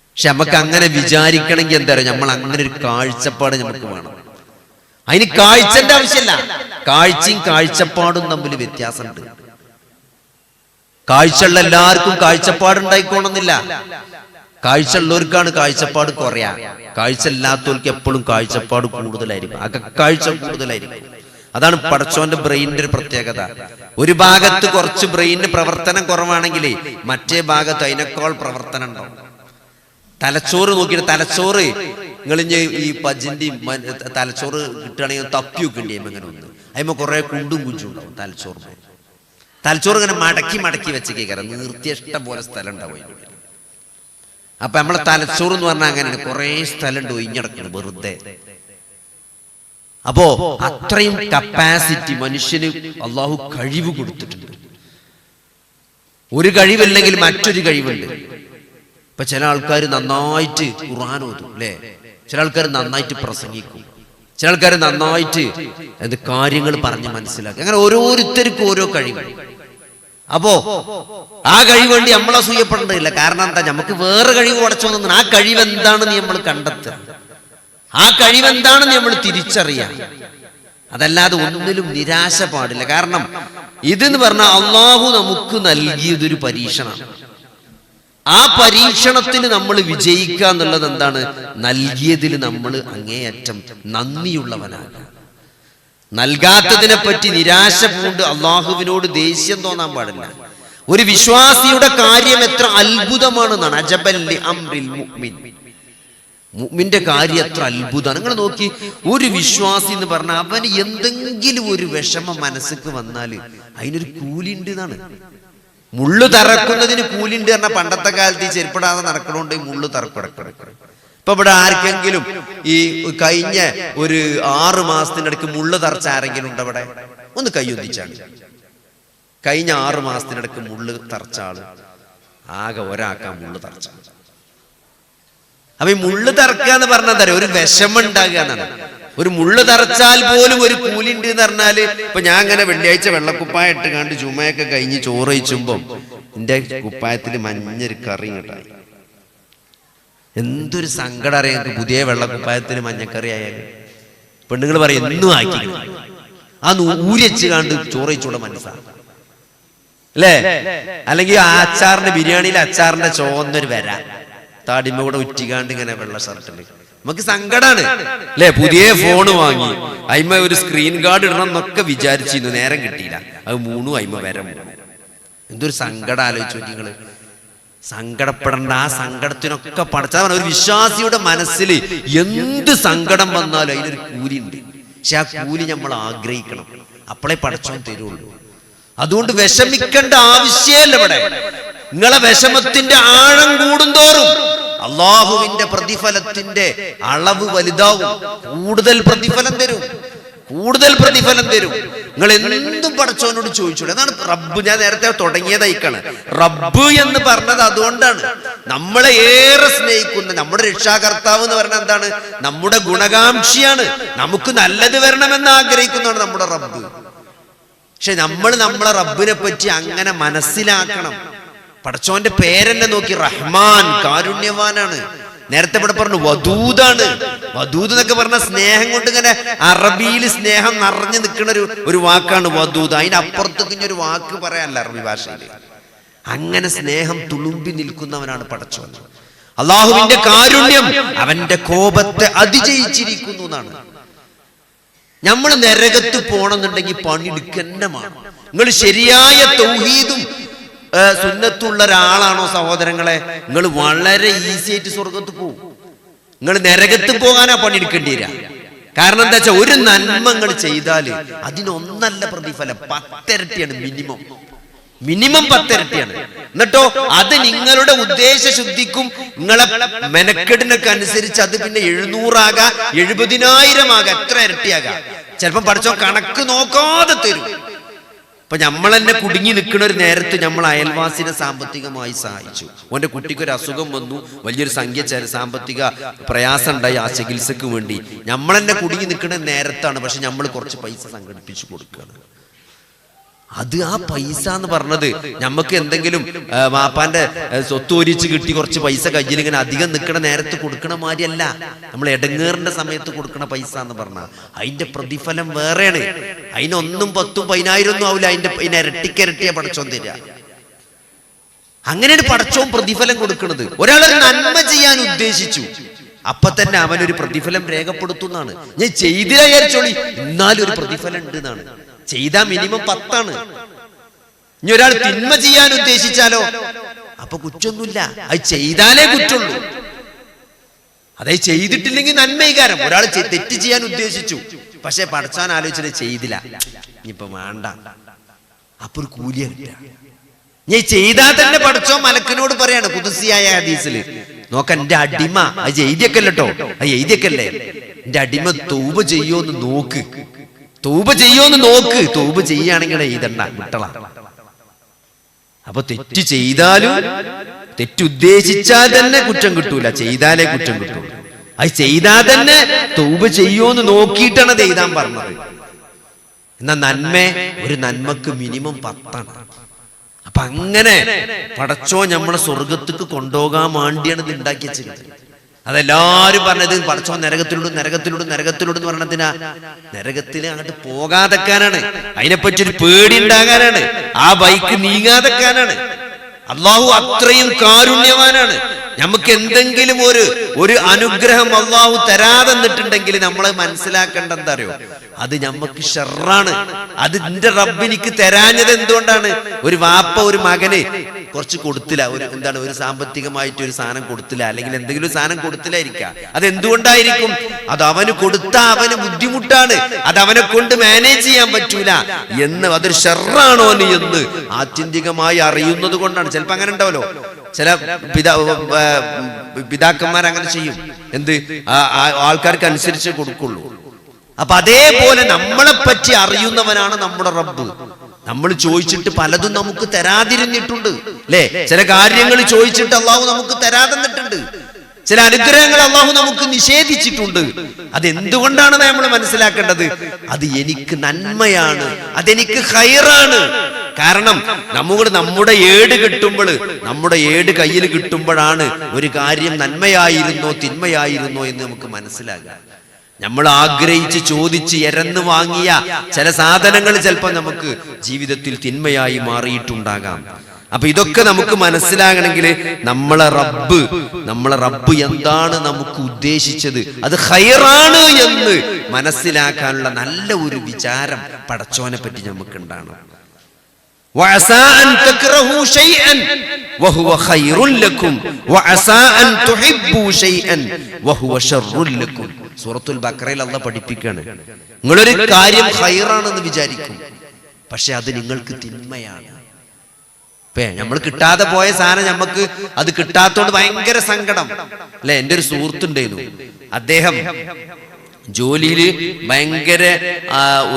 പക്ഷെ നമുക്ക് അങ്ങനെ വിചാരിക്കണമെങ്കിൽ എന്താ പറയുക, നമ്മൾ അങ്ങനെ ഒരു കാഴ്ചപ്പാട് നമുക്ക് വേണം. അതിന് കാഴ്ചന്റെ ആവശ്യമില്ല, കാഴ്ചയും കാഴ്ചപ്പാടും തമ്മിൽ വ്യത്യാസമുണ്ട്. കാഴ്ചയുള്ള എല്ലാവർക്കും കാഴ്ചപ്പാടുണ്ടായിക്കോണമെന്നില്ല. കാഴ്ച ഉള്ളവർക്കാണ് കാഴ്ചപ്പാട് കുറയാ, കാഴ്ച ഇല്ലാത്തവർക്ക് എപ്പോഴും കാഴ്ചപ്പാട് കൂടുതലായിരിക്കും, അകക്കാഴ്ച കൂടുതലായിരിക്കും. അതാണ് പടച്ചോന്റെ ബ്രെയിനിന്റെ ഒരു പ്രത്യേകത. ഒരു ഭാഗത്ത് കുറച്ച് ബ്രെയിനിന് പ്രവർത്തനം കുറവാണെങ്കിൽ മറ്റേ ഭാഗത്ത് അതിനേക്കാൾ പ്രവർത്തനം ഉണ്ടാവും. തലച്ചോറ് നോക്കിയിട്ട് തലച്ചോറ് നിങ്ങൾ ഈ പജിന്റെയും തലച്ചോറ് കിട്ടുകയാണെങ്കിൽ തപ്പി വെക്കേണ്ടി അങ്ങനെ ഒന്ന് അതിമ്മ കുറെ കുണ്ടും കുഞ്ചും ഉണ്ടാവും തലച്ചോറ്. തലച്ചോറ് ഇങ്ങനെ മടക്കി മടക്കി വെച്ച് കേൾക്കാറ് നിർത്തിയ ഇഷ്ടം പോലെ സ്ഥലം ഉണ്ടാവും. അപ്പൊ നമ്മളെ തലച്ചോറ് എന്ന് പറഞ്ഞാൽ അങ്ങനെയാണ്, കുറെ സ്ഥലം ഉണ്ട് ഒഴിഞ്ഞടക്കണം വെറുതെ. അപ്പോ അത്രയും കപ്പാസിറ്റി മനുഷ്യന് അള്ളാഹു കഴിവ് കൊടുത്തിട്ടുണ്ട്. ഒരു കഴിവില്ലെങ്കിൽ മറ്റൊരു കഴിവുണ്ട്. ഇപ്പൊ ചില ആൾക്കാർ നന്നായിട്ട് ഖുർആൻ ഓതും അല്ലേ, ചില ആൾക്കാർ നന്നായിട്ട് പ്രസംഗിക്കും, ചില ആൾക്കാർ നന്നായിട്ട് കാര്യങ്ങൾ പറഞ്ഞ് മനസ്സിലാക്കും. അങ്ങനെ ഓരോരുത്തർക്കും ഓരോ കഴിവ്. അപ്പോ ആ കഴിവ് വേണ്ടി നമ്മളെ അസൂയപ്പെടേണ്ടതില്ല. കാരണം എന്താ, നമുക്ക് വേറെ കഴിവ് ഉടച്ചോന്നു. ആ കഴിവ് എന്താണെന്ന് നമ്മൾ കണ്ടെത്തുക, ആ കഴിവ് എന്താണെന്ന് നമ്മൾ തിരിച്ചറിയാം. അതല്ലാതെ ഒന്നിലും നിരാശ പാടില്ല. കാരണം ഇതെന്ന് പറഞ്ഞാൽ അള്ളാഹു നമുക്ക് നൽകിയതൊരു പരീക്ഷണമാണ്. ആ പരീക്ഷണത്തിന് നമ്മൾ വിജയിക്കുക എന്നുള്ളത് എന്താണ്, നൽകിയതിൽ നമ്മൾ അങ്ങേയറ്റം നന്ദിയുള്ളവനാണ്. നൽകാത്തതിനെ പറ്റി നിരാശ പൂണ്ട് അള്ളാഹുവിനോട് ദേഷ്യം തോന്നാൻ പാടില്ല. ഒരു വിശ്വാസിയുടെ കാര്യം എത്ര അത്ഭുതമാണെന്നാണ്. അജബല്ലി അംറിൽ മുഅ്മിൻ, മുഅ്മിന്റെ കാര്യം എത്ര അത്ഭുതമാണ്. നിങ്ങൾ നോക്കി, ഒരു വിശ്വാസി എന്ന് പറഞ്ഞാൽ അവന് എന്തെങ്കിലും ഒരു വിഷമം മനസ്സിക്ക് വന്നാൽ അതിനൊരു കൂലിണ്ട് എന്നാണ്. മുള്ളു തറക്കുന്നതിന് കൂലിണ്ട് പറഞ്ഞാൽ പണ്ടത്തെ കാലത്ത് ഈ ചെരുപ്പിടാതെ നടക്കണോണ്ട് മുള്ളു തറക്കിടക്കണം. ഇപ്പൊ ഇവിടെ ആർക്കെങ്കിലും ഈ കഴിഞ്ഞ ഒരു 6 മാസത്തിനിടയ്ക്ക് മുള്ളു തറച്ച ആരെങ്കിലും ഉണ്ടോ? ഇവിടെ ഒന്ന് കൈയൊന്നിച്ചാണ്. കഴിഞ്ഞ 6 മാസത്തിനിടയ്ക്ക് മുള്ളു തറച്ച ആള് ആകെ ഒരാൾക്കാ മുള്ളു തറച്ച. അപ്പൊ ഈ മുള്ളു തറക്കുക എന്ന് പറഞ്ഞാൽ എന്താ, ഒരു വിഷമം ഉണ്ടാകുക എന്നാണ്. ഒരു മുള്ളു തറച്ചാൽ പോലും ഒരു കൂലിണ്ട് എന്ന് പറഞ്ഞാല്, ഇപ്പൊ ഞാൻ അങ്ങനെ വെള്ളിയാഴ്ച വെള്ളക്കുപ്പായ ഇട്ട് കണ്ട് ചുമയൊക്കെ കഴിഞ്ഞ് ചോറ് കഴിച്ചുമ്പോ എന്റെ കുപ്പായത്തിൽ മഞ്ഞൊരു കറി ഇങ്ങട്ടായി. എന്തൊരു സങ്കടം അറിയാം. പുതിയ വെള്ളക്കുപ്പായത്തിന് മഞ്ഞക്കറി ആയാലും പെണ്ണുങ്ങൾ പറയും എന്നും ആക്കി ആ ഊരിച്ച് കണ്ട് ചോറ് കഴിച്ചോളെ മനസ്സാണ് അല്ലേ. അല്ലെങ്കിൽ ആ അച്ചാറിന്റെ ബിരിയാണിയിലെ അച്ചാറിന്റെ ചോന്നൊരു വരാ താടിമ കൂടെ ഉറ്റിക്കാണ്ട് ഇങ്ങനെ വെള്ള ഷർട്ടില് നമുക്ക് സങ്കടാണ് അല്ലെ. പുതിയ ഫോണ് വാങ്ങി അയിമ ഒരു സ്ക്രീൻ ഗാർഡ് ഇടണം എന്നൊക്കെ വിചാരിച്ചിരുന്നു, നേരം കിട്ടിയില്ല. അത് 3 അയിമ വരെ. എന്തൊരു സങ്കടം ആലോചിച്ചു നിങ്ങള്. സങ്കടപ്പെടേണ്ട, ആ സങ്കടത്തിനൊക്കെ പടച്ചവൻ. ഒരു വിശ്വാസിയുടെ മനസ്സിൽ എന്ത് സങ്കടം വന്നാലും അതിനൊരു കൂലി ഉണ്ട്. പക്ഷെ ആ കൂലി നമ്മൾ ആഗ്രഹിക്കണം, അപ്പോഴേ പടച്ചവൻ തരുള്ളൂ. അതുകൊണ്ട് വിഷമിക്കേണ്ട ആവശ്യമല്ല. ഇവിടെ നിങ്ങളെ വിഷമത്തിന്റെ ആഴം കൂടുന്തോറും അള്ളാഹുവിന്റെ പ്രതിഫലത്തിന്റെ അളവ് വലുതാവും. കൂടുതൽ പ്രതിഫലം തരും, കൂടുതൽ പ്രതിഫലം തരും. നിങ്ങൾ എന്തും പടച്ചവനോട് ചോദിച്ചോളൂ. അതാണ് റബ്ബ്. ഞാൻ നേരത്തെ തുടങ്ങിയതായിക്കാണ് റബ്ബ് എന്ന് പറഞ്ഞത്. അതുകൊണ്ടാണ് നമ്മളെ ഏറെ സ്നേഹിക്കുന്ന നമ്മുടെ രക്ഷാകർത്താവ് എന്ന് പറഞ്ഞാൽ എന്താണ്, നമ്മുടെ ഗുണകാംക്ഷിയാണ്. നമുക്ക് നല്ലത് വരണമെന്ന് ആഗ്രഹിക്കുന്നതാണ് നമ്മുടെ റബ്ബ്. പക്ഷെ നമ്മളെ റബ്ബിനെ പറ്റി അങ്ങനെ മനസ്സിലാക്കണം. പടച്ചോന്റെ പേരെന്നെ നോക്കി, റഹ്മാൻ, കാരുണ്യവാനാണ്. നേരത്തെ ഇവിടെ പറഞ്ഞു വദൂദാണ്. വദൂദ് എന്നൊക്കെ പറഞ്ഞ സ്നേഹം കൊണ്ട് ഇങ്ങനെ അറബിയിൽ സ്നേഹം നിറഞ്ഞു നിൽക്കുന്ന ഒരു വാക്കാണ് വദൂദ്. അതിനപ്പുറത്തേക്ക് ഇനി ഒരു വാക്ക് പറയാനല്ല അറബി ഭാഷയിൽ. അങ്ങനെ സ്നേഹം തുളുമ്പി നിൽക്കുന്നവനാണ് പടച്ചോൻ. അള്ളാഹുവിന്റെ കാരുണ്യം അവന്റെ കോപത്തെ അതിജയിച്ചിരിക്കുന്നു എന്നാണ്. നമ്മൾ നരകത്ത് പോണെന്നുണ്ടെങ്കിൽ പണിയെടുക്കന്നമാണ്. നിങ്ങൾ ശരിയായ തൗഹീദും സുന്നത്തുള്ള ഒരാളാണോ സഹോദരങ്ങളെ, നിങ്ങൾ വളരെ ഈസി ആയിട്ട് സ്വർഗത്ത് പോകും. നിങ്ങൾ നരകത്ത് പോകാനാ പണിയെടുക്കേണ്ടി വരിക. കാരണം എന്താ വെച്ചാൽ ഒരു നന്മ നിങ്ങൾ ചെയ്താൽ അതിനൊന്നല്ല പ്രതിഫലം, 10 ഇരട്ടിയാണ് മിനിമം. മിനിമം 10 ഇരട്ടിയാണ്. എന്നിട്ടോ അത് നിങ്ങളുടെ ഉദ്ദേശ ശുദ്ധിക്കും നിങ്ങളെ മെനക്കെടിനൊക്കെ അനുസരിച്ച് അത് പിന്നെ 700 ആകാം, 70,000 ആകാം, എത്ര ഇരട്ടിയാകാം. ചിലപ്പോൾ പഠിച്ചോ കണക്ക് നോക്കാതെ തരും. അപ്പൊ നമ്മൾ തന്നെ കുടുങ്ങി നിൽക്കുന്ന ഒരു നേരത്ത് നമ്മൾ അയൽവാസിനെ സാമ്പത്തികമായി സഹായിച്ചു. ഓന്റെ കുട്ടിക്ക് ഒരു അസുഖം വന്നു, വലിയൊരു സംഖ്യ സാമ്പത്തിക പ്രയാസം ഉണ്ടായി ആ ചികിത്സക്ക് വേണ്ടി. നമ്മൾ തന്നെ കുടുങ്ങി നിൽക്കുന്ന നേരത്താണ് പക്ഷെ നമ്മൾ കുറച്ച് പൈസ സംഘടിപ്പിച്ചു കൊടുക്കുകയാണ്. അത് ആ പൈസ എന്ന് പറഞ്ഞത് നമുക്ക് എന്തെങ്കിലും വാപ്പാന്റെ സ്വത്ത് ഒരിച്ച് കിട്ടി കുറച്ച് പൈസ കയ്യിൽ ഇങ്ങനെ അധികം നിൽക്കണ നേരത്ത് കൊടുക്കണ മാതിരിയല്ല. നമ്മൾ എടങ്ങേറിന്റെ സമയത്ത് കൊടുക്കണ പൈസ എന്ന് പറഞ്ഞാൽ അതിന്റെ പ്രതിഫലം വേറെയാണ്. അതിന് 1, 10, 10,000 ഒന്നും ആവില്ല. അതിന്റെ ഇരട്ടിക്കരട്ടിയാ പടച്ചോൻ തരിക. അങ്ങനെയാണ് പടച്ചോൻ പ്രതിഫലം കൊടുക്കുന്നത്. ഒരാളൊരു നന്മ ചെയ്യാൻ ഉദ്ദേശിച്ചു, അപ്പൊ തന്നെ അവനൊരു പ്രതിഫലം രേഖപ്പെടുത്തുന്നതാണ്. ഞാൻ ചെയ്തില്ല വിചാരിച്ചോളി, എന്നാലും ഒരു പ്രതിഫലം ഉണ്ട് എന്നാണ്. ചെയ്താ മിനിമം 10. ഇനി ഒരാൾ തിന്മ ചെയ്യാൻ ഉദ്ദേശിച്ചാലോ അപ്പൊ കുറ്റൊന്നുമില്ല, അത് ചെയ്താലേ കുറ്റുള്ളൂ. അതായത് ചെയ്തിട്ടില്ലെങ്കിൽ നന്മീകാരം. ഒരാൾ തെറ്റ് ചെയ്യാൻ ഉദ്ദേശിച്ചു, പക്ഷെ പഠിച്ചാൻ ആലോചിച്ചിട്ട് ചെയ്തില്ല, ഇനിയിപ്പൊ വേണ്ട, അപ്പൊ ഒരു കൂലിയ കിട്ടുക. ഞാൻ ചെയ്താൽ തന്നെ പഠിച്ചോ മലക്കിനോട് പറയാണ് ഖുദ്സിയായ ഹദീസിൽ, നോക്ക എന്റെ അടിമ അത് എഴുതിയൊക്കെല്ലോ, അത് എഴുതിയൊക്കല്ലേ, എന്റെ അടിമ തൗബ ചെയ്യോന്ന് നോക്ക്, തൗബ ചെയ്യോന്ന് നോക്ക്. തൗബ ചെയ്യുകയാണെങ്കിൽ എഴുതണ്ട, വിട്ടള. അപ്പൊ തെറ്റ് ചെയ്താലും തെറ്റുദ്ദേശിച്ചാൽ തന്നെ കുറ്റം കിട്ടൂല, ചെയ്താലേ കുറ്റം കിട്ടൂല. അത് ചെയ്താൽ തന്നെ തൗബ ചെയ്യോന്ന് നോക്കിയിട്ടാണ് അത് എഴുതാൻ പറഞ്ഞത്. എന്നാ നന്മ, ഒരു നന്മക്ക് മിനിമം 10. അപ്പൊ അങ്ങനെ പടച്ചോ നമ്മളെ സ്വർഗത്തേക്ക് കൊണ്ടുപോകാൻ വേണ്ടിയാണ് ഇത് ഉണ്ടാക്കി വെച്ചത്. അതെല്ലാരും പറഞ്ഞത് പടച്ചോ നരകത്തിലോടും നരകത്തിലോടും നരകത്തിലോടും എന്ന് പറഞ്ഞതിനാ നരകത്തിൽ അങ്ങോട്ട് പോകാതെക്കാനാണ്, അതിനെപ്പറ്റി ഒരു പേടി ഉണ്ടാകാനാണ്, ആ ബൈക്ക് നീങ്ങാതെക്കാനാണ്. അള്ളാഹു അത്രയും കാരുണ്യവാനാണ്. നമുക്ക് എന്തെങ്കിലും ഒരു അനുഗ്രഹം അള്ളാഹു തരാതെ നിന്നിട്ടുണ്ടെങ്കിൽ നമ്മൾ മനസ്സിലാക്കേണ്ട എന്താ അറിയോ, അത് നമുക്ക് ഷർറാണ്. അത് എന്റെ റബ്ബിനിക്ക് തരാഞ്ഞത് എന്തുകൊണ്ടാണ്? ഒരു വാപ്പ ഒരു മകന് കുറച്ച് കൊടുത്തില്ല, ഒരു സാമ്പത്തികമായിട്ട് ഒരു സാധനം കൊടുത്തില്ല, അല്ലെങ്കിൽ എന്തെങ്കിലും ഒരു സാധനം കൊടുത്തില്ലായിരിക്കാം. അത് എന്തുകൊണ്ടായിരിക്കും? അത് അവന് കൊടുത്ത അവന് ബുദ്ധിമുട്ടാണ്, അത് അവനെ കൊണ്ട് മാനേജ് ചെയ്യാൻ പറ്റൂല എന്ന്, അതൊരു ഷർറാണോ എന്ന് ആത്യന്തികമായി അറിയുന്നത് കൊണ്ടാണ്. ചിലപ്പോ അങ്ങനെ ഉണ്ടാവല്ലോ, ചില പിതാക്കന്മാർ അങ്ങനെ ചെയ്യും. എന്ത് ആൾക്കാർക്ക് അനുസരിച്ച് കൊടുക്കുള്ളൂ. അപ്പൊ അതേപോലെ നമ്മളെ പറ്റി അറിയുന്നവനാണ് നമ്മുടെ റബ്ബ്. നമ്മൾ ചോദിച്ചിട്ട് പലതും നമുക്ക് തരാതിരുന്നിട്ടുണ്ട് അല്ലെ. ചില കാര്യങ്ങൾ ചോദിച്ചിട്ട് അള്ളാഹു നമുക്ക് തരാതിരുന്നിട്ടുണ്ട്. ചില അനുഗ്രഹങ്ങൾ അള്ളാഹു നമുക്ക് നിഷേധിച്ചിട്ടുണ്ട്. അതെന്തുകൊണ്ടാണ് നമ്മൾ മനസ്സിലാക്കേണ്ടത്? അത് എനിക്ക് നന്മയാണ്, അതെനിക്ക് ഖൈറാണ്. കാരണം നമ്മുടെ ഏട് കിട്ടുമ്പോൾ, നമ്മുടെ ഏട് കയ്യിൽ കിട്ടുമ്പോഴാണ് ഒരു കാര്യം നന്മയായിരുന്നോ തിന്മയായിരുന്നോ എന്ന് നമുക്ക് മനസ്സിലാകാം. നമ്മൾ ആഗ്രഹിച്ച് ചോദിച്ച് എരന്ന് വാങ്ങിയ ചില സാധനങ്ങൾ ചിലപ്പോൾ നമുക്ക് ജീവിതത്തിൽ തിന്മയായി മാറിയിട്ടുണ്ടാകാം. അപ്പൊ ഇതൊക്കെ നമുക്ക് മനസ്സിലാകണമെങ്കിൽ നമ്മളെ റബ്ബ് എന്താണ് നമുക്ക് ഉദ്ദേശിച്ചത്, അത് ഖൈറാണ് എന്ന് മനസ്സിലാക്കാനുള്ള നല്ല ഒരു വിചാരം പടച്ചോനെ പറ്റി നമുക്ക് ഉണ്ടാകണം. وعسى أن تكرهوا شيئا وهو خير لكم وعسى أن تحبوا شيئا وهو شر لكم. സൂറത്തുൽ ബഖറയിൽ അല്ലാഹു പഠിപ്പിക്കുകയാണ്, നിങ്ങളൊരു കാര്യം ഖൈറാണെന്ന് വിചാരിക്കും, പക്ഷെ അത് നിങ്ങൾക്ക് തിന്മയാണ്. നമ്മൾ കിട്ടാതെ പോയ സാധനം നമുക്ക് അത് കിട്ടാത്തോണ്ട് ഭയങ്കര സങ്കടം അല്ലെ. എൻ്റെ ഒരു സുഹൃത്തുണ്ടായിരുന്നു, അദ്ദേഹം ജോലിയില് ഭയങ്കര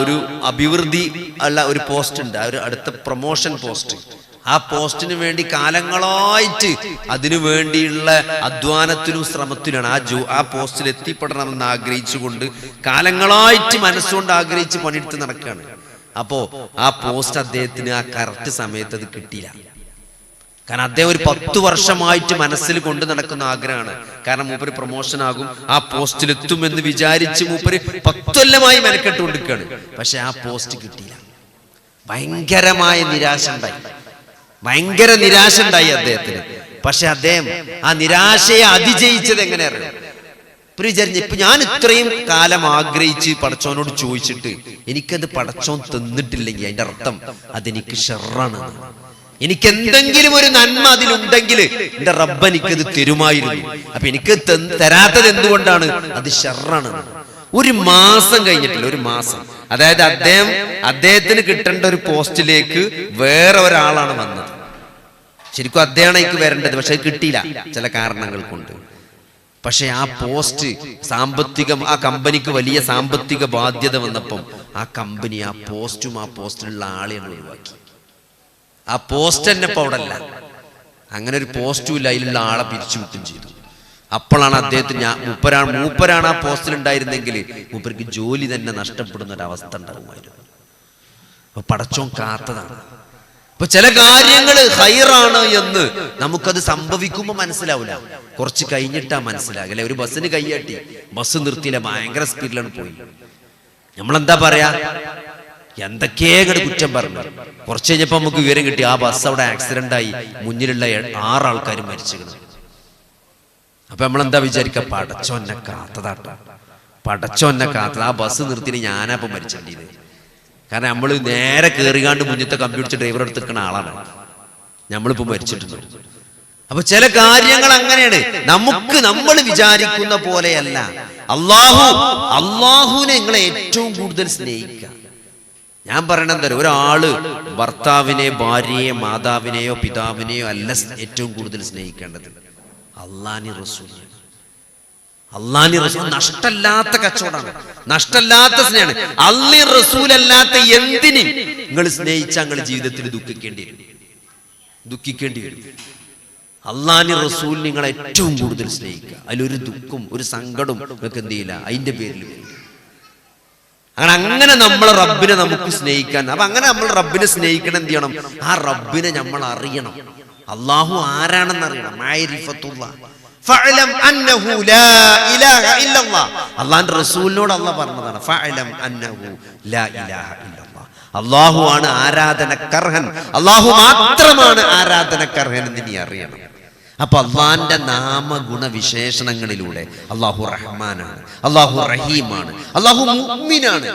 ഒരു അഭിവൃദ്ധി ഉള്ള ഒരു പോസ്റ്റ് ഉണ്ട്, ഒരു അടുത്ത പ്രൊമോഷൻ പോസ്റ്റ്. ആ പോസ്റ്റിന് വേണ്ടി കാലങ്ങളായിട്ട് അതിനു വേണ്ടിയുള്ള അധ്വാനത്തിനും ശ്രമത്തിലാണ് ആ പോസ്റ്റിൽ എത്തിപ്പെടണമെന്ന് ആഗ്രഹിച്ചുകൊണ്ട് കാലങ്ങളായിട്ട് മനസ്സുകൊണ്ട് ആഗ്രഹിച്ച് പണിയെടുത്ത് നടക്കുകയാണ്. അപ്പോ ആ പോസ്റ്റ് അദ്ദേഹത്തിന് ആ കറക്റ്റ് സമയത്ത് അത് കിട്ടിയില്ല. കാരണം അദ്ദേഹം ഒരു 10 വർഷമായിട്ട് മനസ്സിൽ കൊണ്ട് നടക്കുന്ന ആഗ്രഹമാണ്. കാരണം മൂപ്പര് പ്രൊമോഷൻ ആകും, ആ പോസ്റ്റിലെത്തുമെന്ന് വിചാരിച്ച് മൂപ്പര് 10 കൊല്ലമായി മെനക്കെട്ട് കൊടുക്കുകയാണ്. പക്ഷെ ആ പോസ്റ്റ് കിട്ടിയില്ല. ഭയങ്കര നിരാശ ഉണ്ടായി അദ്ദേഹത്തിന്. പക്ഷെ അദ്ദേഹം ആ നിരാശയെ അതിജയിച്ചത് എങ്ങനെയാണ് വിചാരിച്ചു, ഇപ്പൊ ഞാൻ ഇത്രയും കാലം ആഗ്രഹിച്ച് പടച്ചോനോട് ചോദിച്ചിട്ട് എനിക്കത് പടച്ചോൻ തന്നിട്ടില്ലെങ്കിൽ അതിന്റെ അർത്ഥം അതെനിക്ക് ഷർറാണ്. എനിക്ക് എന്തെങ്കിലും ഒരു നന്മ അതിലുണ്ടെങ്കിൽ എന്റെ റബ്ബ് എനിക്കത് തരുമായിരുന്നു. അപ്പൊ എനിക്ക് തരാത്തത് എന്തുകൊണ്ടാണ്? അത് ഷർറാണ്. ഒരു മാസം കഴിഞ്ഞിട്ടില്ല, ഒരു മാസം, അതായത് അദ്ദേഹത്തിന് കിട്ടേണ്ട ഒരു പോസ്റ്റിലേക്ക് വേറെ ഒരാളാണ് വന്നത്. ശരിക്കും അദ്ദേഹമാണ് എനിക്ക് വരേണ്ടത്, പക്ഷെ കിട്ടിയില്ല ചില കാരണങ്ങൾ കൊണ്ട്. പക്ഷെ ആ പോസ്റ്റ് ആ കമ്പനിക്ക് വലിയ സാമ്പത്തിക ബാധ്യത വന്നപ്പം ആ കമ്പനി ആ പോസ്റ്റിലുള്ള ആളെയാണ് ഒഴിവാക്കി. ആ പോസ്റ്റ് തന്നെ ഇപ്പൊ അവിടെ അല്ല, അങ്ങനെ ഒരു പോസ്റ്റും ഇല്ല, അതിലുള്ള ആളെ പിരിച്ചുവിട്ടും ചെയ്തു. അപ്പോഴാണ് അദ്ദേഹത്തിന് മൂപ്പരാണ് ആ പോസ്റ്റിൽ ഉണ്ടായിരുന്നെങ്കിൽ മൂപ്പർക്ക് ജോലി തന്നെ നഷ്ടപ്പെടുന്ന ഒരു അവസ്ഥ ഉണ്ടാകുമായിരുന്നു. അപ്പൊ പടച്ചോൻ കാത്തതാണ്. അപ്പൊ ചില കാര്യങ്ങൾ ഖൈറാണ് എന്ന് നമുക്കത് സംഭവിക്കുമ്പോൾ മനസ്സിലാവില്ല, കുറച്ച് കഴിഞ്ഞിട്ടാ മനസ്സിലാകല്ലേ. ഒരു ബസ്സിന് കൈയാട്ടി, ബസ് നിർത്തിയില്ല, ഭയങ്കര സ്പീഡിലാണ് പോയി. നമ്മളെന്താ പറയാ? എന്തൊക്കെയാണ് കുറ്റം പറഞ്ഞു. കുറച്ച് കഴിഞ്ഞപ്പോ നമുക്ക് വിവരം കിട്ടി ആ ബസ് അവിടെ ആക്സിഡന്റ് ആയി, മുന്നിലുള്ള 6 ആൾക്കാർ മരിച്ചിരുന്നു. അപ്പൊ നമ്മളെന്താ വിചാരിക്ക, പടച്ചോന്നെ കാത്തതാട്ടോ, പടച്ചോന്നെ കാത്തത്. ആ ബസ് നിർത്തിന് ഞാനപ്പം മരിച്ചേണ്ടത്. കാരണം നമ്മൾ നേരെ കയറികാണ്ട് മുന്നത്തെ കമ്പ്യൂട്ടർ ഡ്രൈവർ എടുത്ത് നിൽക്കുന്ന ആളാണ്, നമ്മളിപ്പോ മരിച്ചിട്ടുണ്ട്. അപ്പൊ ചില കാര്യങ്ങൾ അങ്ങനെയാണ്, നമ്മൾ വിചാരിക്കുന്ന പോലെയല്ല. അള്ളാഹുവിനെ നിങ്ങളെ ഏറ്റവും കൂടുതൽ സ്നേഹിക്കുക. ഞാൻ പറയണെന്താ, ഒരാള് ഭർത്താവിനെ, ഭാര്യയെ, മാതാവിനെയോ പിതാവിനെയോ അല്ല ഏറ്റവും കൂടുതൽ സ്നേഹിക്കേണ്ടത്, അള്ളാഹുവിനെ റസൂലിനെ. അള്ളാഹുവിനെ റസൂൽ നഷ്ടല്ലാത്ത കച്ചവടമാണ്, നഷ്ടല്ലാത്ത സ്നേഹമാണ്. അള്ളാഹു റസൂലല്ലാത്ത എന്തിനും നിങ്ങൾ സ്നേഹിച്ചാൽ നിങ്ങൾ ജീവിതത്തിൽ ദുഃഖിക്കേണ്ടി വരും. അള്ളാഹുവിനെ റസൂൽ നിങ്ങളെ ഏറ്റവും കൂടുതൽ സ്നേഹിക്കുക. അതിലൊരു ദുഃഖം, ഒരു സങ്കടം നിങ്ങൾക്ക് എന്ത് ചെയ്യില്ല, അതിന്റെ പേരിൽ വരും. അങ്ങനെ നമ്മൾ റബ്ബിനെ നമുക്ക് സ്നേഹിക്കാൻ, അപ്പൊ അങ്ങനെ നമ്മൾ റബ്ബിനെ സ്നേഹിക്കണം. എന്ത് ചെയ്യണം, ആ റബ്ബിനെ നമ്മൾ അറിയണം. അള്ളാഹു ആരാണെന്ന് അറിയണം. അള്ളാന്റെ റസൂലിനോട് അള്ളാഹ് പറഞ്ഞതാണ്, അള്ളാഹു ആണ് ആരാധനക്കർഹൻ, അള്ളാഹു മാത്രമാണ് ആരാധനക്കർഹൻ എന്ന് നീ അറിയണം. അപ്പൊ അള്ളാന്റെ നാമഗുണവിശേഷണങ്ങളിലൂടെ അള്ളാഹു റഹ്മാനാണ്, അള്ളാഹു റഹീമാണ്, അള്ളാഹു മുഅ്മിനാണ്,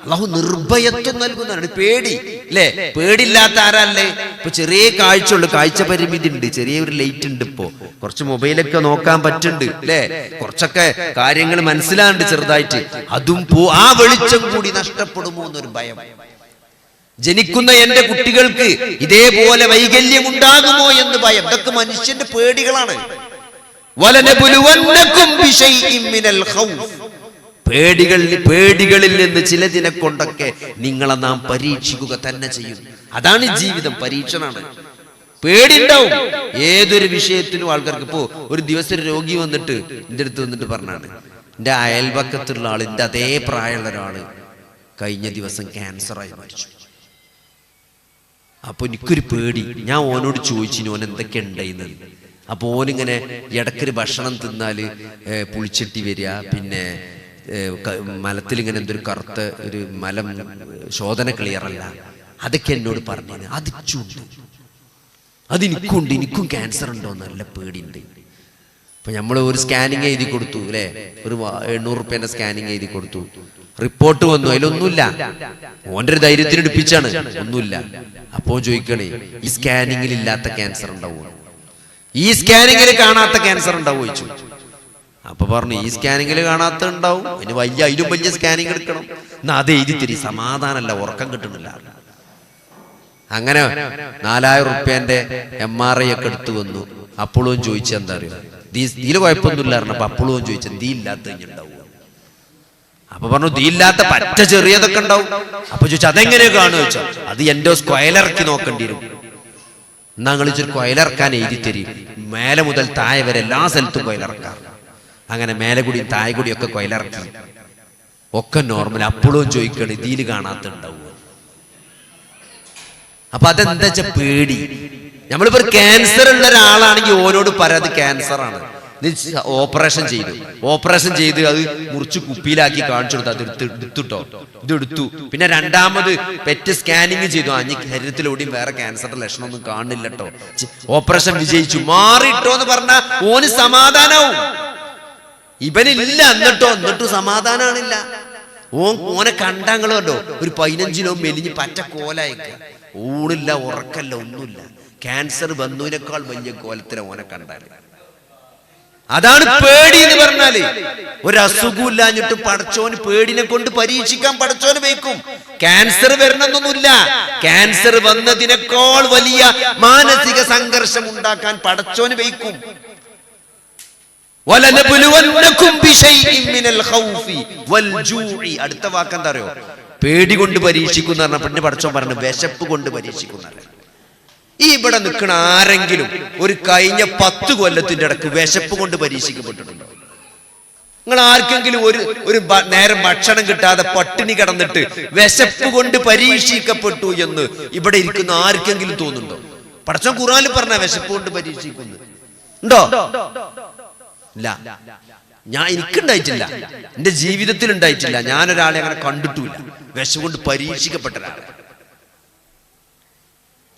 അള്ളാഹു നിർഭയത്വം നൽകുന്നതാണ്. പേടി അല്ലേ, പേടില്ലാത്ത ആരല്ലേ? ഇപ്പൊ ചെറിയ കാഴ്ചയുള്ളൂ, കാഴ്ച പരിമിതി ഉണ്ട്, ചെറിയൊരു ലൈറ്റ് ഉണ്ട്, ഇപ്പോ കുറച്ച് മൊബൈലൊക്കെ നോക്കാൻ പറ്റുന്നുണ്ട് അല്ലേ, കുറച്ചൊക്കെ കാര്യങ്ങൾ മനസ്സിലാണ്ട് ചെറുതായിട്ട്. അതും ആ വെളിച്ചം കൂടി നഷ്ടപ്പെടുമോ എന്നൊരു ഭയം. ജനിക്കുന്ന എന്റെ കുട്ടികൾക്ക് ഇതേപോലെ വൈകല്യം ഉണ്ടാകുമോ എന്ന് ഭയം. ഇതൊക്കെ മനുഷ്യന്റെ പേടികളാണ്. പേടികളിൽ നിന്ന് ചിലതിനെ കൊണ്ടൊക്കെ നിങ്ങളെ നാം പരീക്ഷിക്കുക തന്നെ ചെയ്യും. അതാണ് ജീവിതം, പരീക്ഷണാണ്. പേടിണ്ടാവും ഏതൊരു വിഷയത്തിനും ആൾക്കാർക്ക്. ഇപ്പോ ഒരു ദിവസം ഒരു രോഗി വന്നിട്ട് എൻ്റെ അടുത്ത് വന്നിട്ട് പറഞ്ഞാണ്, എൻ്റെ അയൽപക്കത്തുള്ള ആള്, എൻ്റെ അതേ പ്രായമുള്ള ഒരാള് കഴിഞ്ഞ ദിവസം ക്യാൻസറായി മരിച്ചു. അപ്പൊ എനിക്കൊരു പേടി. ഞാൻ ഓനോട് ചോദിച്ചിന് ഓൻ എന്തൊക്കെ ഉണ്ടായിരുന്നത്. അപ്പൊ ഓനിങ്ങനെ ഇടക്കൊരു ഭക്ഷണം തിന്നാല് പുളിച്ചെട്ടി വരിക, പിന്നെ മലത്തിൽ ഇങ്ങനെ എന്തൊരു കറുത്ത ഒരു മലം, ശോധന ക്ലിയർ അല്ല, അതൊക്കെ എന്നോട് പറഞ്ഞത്. എനിക്കും ക്യാൻസർ ഉണ്ടോ നല്ല പേടിയുണ്ട്. അപ്പൊ നമ്മൾ ഒരു സ്കാനിങ് എഴുതി കൊടുത്തു അല്ലെ, ഒരു 800 രൂപേന്റെ സ്കാനിങ് എഴുതി കൊടുത്തു. റിപ്പോർട്ട് വന്നു, അതിലൊന്നുമില്ല. ഓന്റെ ഒരു ധൈര്യത്തിന് എടുപ്പിച്ചാണ്, ഒന്നുമില്ല. അപ്പോ ചോദിക്കണേ, ഈ സ്കാനിങ്ങിൽ ഇല്ലാത്ത ക്യാൻസർ ഉണ്ടാവുമോ, ഈ സ്കാനിങ്ങിൽ കാണാത്ത ക്യാൻസർ ഉണ്ടാവുമോ ചോദിച്ചു. അപ്പൊ പറഞ്ഞു, ഈ സ്കാനിങ്ങിൽ കാണാത്ത ഉണ്ടാവും, അതിന് അതിലും വലിയ സ്കാനിങ് എടുക്കണം. എന്നാ അത് എഴുതി തരി, സമാധാനമല്ല, ഉറക്കം കിട്ടുന്നില്ല. അങ്ങനെ 4000 രൂപേന്റെ MRI ഒക്കെ എടുത്തു വന്നു. അപ്പോഴും ചോദിച്ചു, എന്താ അറിയോ, ഇതില് കുഴപ്പമൊന്നുമില്ലായിരുന്നു. അപ്പൊ അപ്പോഴും ചോദിച്ചു, ദീ ഇല്ലാത്ത ഉണ്ടാവും. അപ്പൊ പറഞ്ഞു, ദീ ഇല്ലാത്ത പറ്റ ചെറിയതൊക്കെ ഉണ്ടാവും. അപ്പൊ ചോദിച്ചു, അതെങ്ങനെ കാണുക ചോദിച്ചാൽ, അത് എന്റെ കൊയലിറക്കി നോക്കേണ്ടി വരും. എന്നാ നിങ്ങൾ ഇച്ചിരി കൊയലിറക്കാൻ എഴുതി തരി, മേലെ മുതൽ താഴെ വരെ എല്ലാ സ്ഥലത്തും കൊയലിറക്കാം. അങ്ങനെ മേലെ കൂടി താഴെ കൂടി ഒക്കെ കൊയലിറക്കി, ഒക്കെ നോർമൽ. അപ്പോഴും ചോദിക്കണം, ഇതിൽ കാണാത്തുണ്ടാവുക. അപ്പൊ അതെന്താ വെച്ചാ പേടി. നമ്മളിപ്പോ ക്യാൻസർ ഉള്ള ഒരാളാണെങ്കിൽ ഓരോട് പറയാത് ക്യാൻസർ ആണ്, ഓപ്പറേഷൻ ചെയ്ത് അത് മുറിച്ച് കുപ്പിയിലാക്കി കാണിച്ചു കൊടുത്തു, അത് എടുത്തിട്ടോ, ഇതെടുത്തു. പിന്നെ രണ്ടാമത് പെറ്റ് സ്കാനിങ് ചെയ്തു, ശരീരത്തിലൂടെയും വേറെ ക്യാൻസറിന്റെ ലക്ഷണമൊന്നും കാണില്ലട്ടോ, ഓപ്പറേഷൻ വിജയിച്ചു, മാറിട്ടോ എന്ന് പറഞ്ഞാൽ ഓന് സമാധാനാവും. ഇവനില്ല, എന്നിട്ടും സമാധാനാണില്ല. ഓനെ കണ്ടങ്ങളോ ഒരു 15 കിലോ മെലിഞ്ഞ് പറ്റ കോലായിക്ക, ഊണില്ല, ഉറക്കല്ല, ഒന്നുമില്ല. ക്യാൻസർ വന്നതിനേക്കാൾ വലിയ കോലത്തിലെ ഓനെ കണ്ടാല്. അതാണ് പേടി എന്ന് പറഞ്ഞാല്. ഒരു അസുഖമില്ലാഞ്ഞിട്ട് പടച്ചോന് പേടിനെ കൊണ്ട് പരീക്ഷിക്കാൻ പടച്ചോന് വയ്ക്കും. ക്യാൻസർ വരണമെന്നൊന്നുമില്ല, ക്യാൻസർ വന്നതിനേക്കാൾ വലിയ മാനസിക സംഘർഷം ഉണ്ടാക്കാൻ പടച്ചോന് വയ്ക്കും. അടുത്ത വാക്കെന്താ അറിയോ, പേടി കൊണ്ട് പരീക്ഷിക്കുന്ന പറഞ്ഞ പടച്ചോൻ പറഞ്ഞു, വിശപ്പ് കൊണ്ട് പരീക്ഷിക്കുന്ന. ഈ ഇവിടെ നിൽക്കുന്ന ആരെങ്കിലും ഒരു കഴിഞ്ഞ 10 കൊല്ലത്തിന്റെ ഇടക്ക് വിശപ്പ് കൊണ്ട് പരീക്ഷിക്കപ്പെട്ടിട്ടുണ്ടോ? നിങ്ങൾ ആർക്കെങ്കിലും ഒരു നേരം ഭക്ഷണം കിട്ടാതെ പട്ടിണി കിടന്നിട്ട് വിശപ്പ് കൊണ്ട് പരീക്ഷിക്കപ്പെട്ടു എന്ന് ഇവിടെ ഇരിക്കുന്ന ആർക്കെങ്കിലും തോന്നുന്നുണ്ടോ? പടച്ചോൻ ഖുർആനിൽ പറഞ്ഞ വിശപ്പ് കൊണ്ട് പരീക്ഷിക്കുന്നു ഉണ്ടോ? ഇല്ല, എനിക്കുണ്ടായിട്ടില്ല, എന്റെ ജീവിതത്തിൽ ഉണ്ടായിട്ടില്ല, ഞാനൊരാളെ അങ്ങനെ കണ്ടിട്ടുമില്ല. വിഷം കൊണ്ട് പരീക്ഷിക്കപ്പെട്ട ഒരാള്.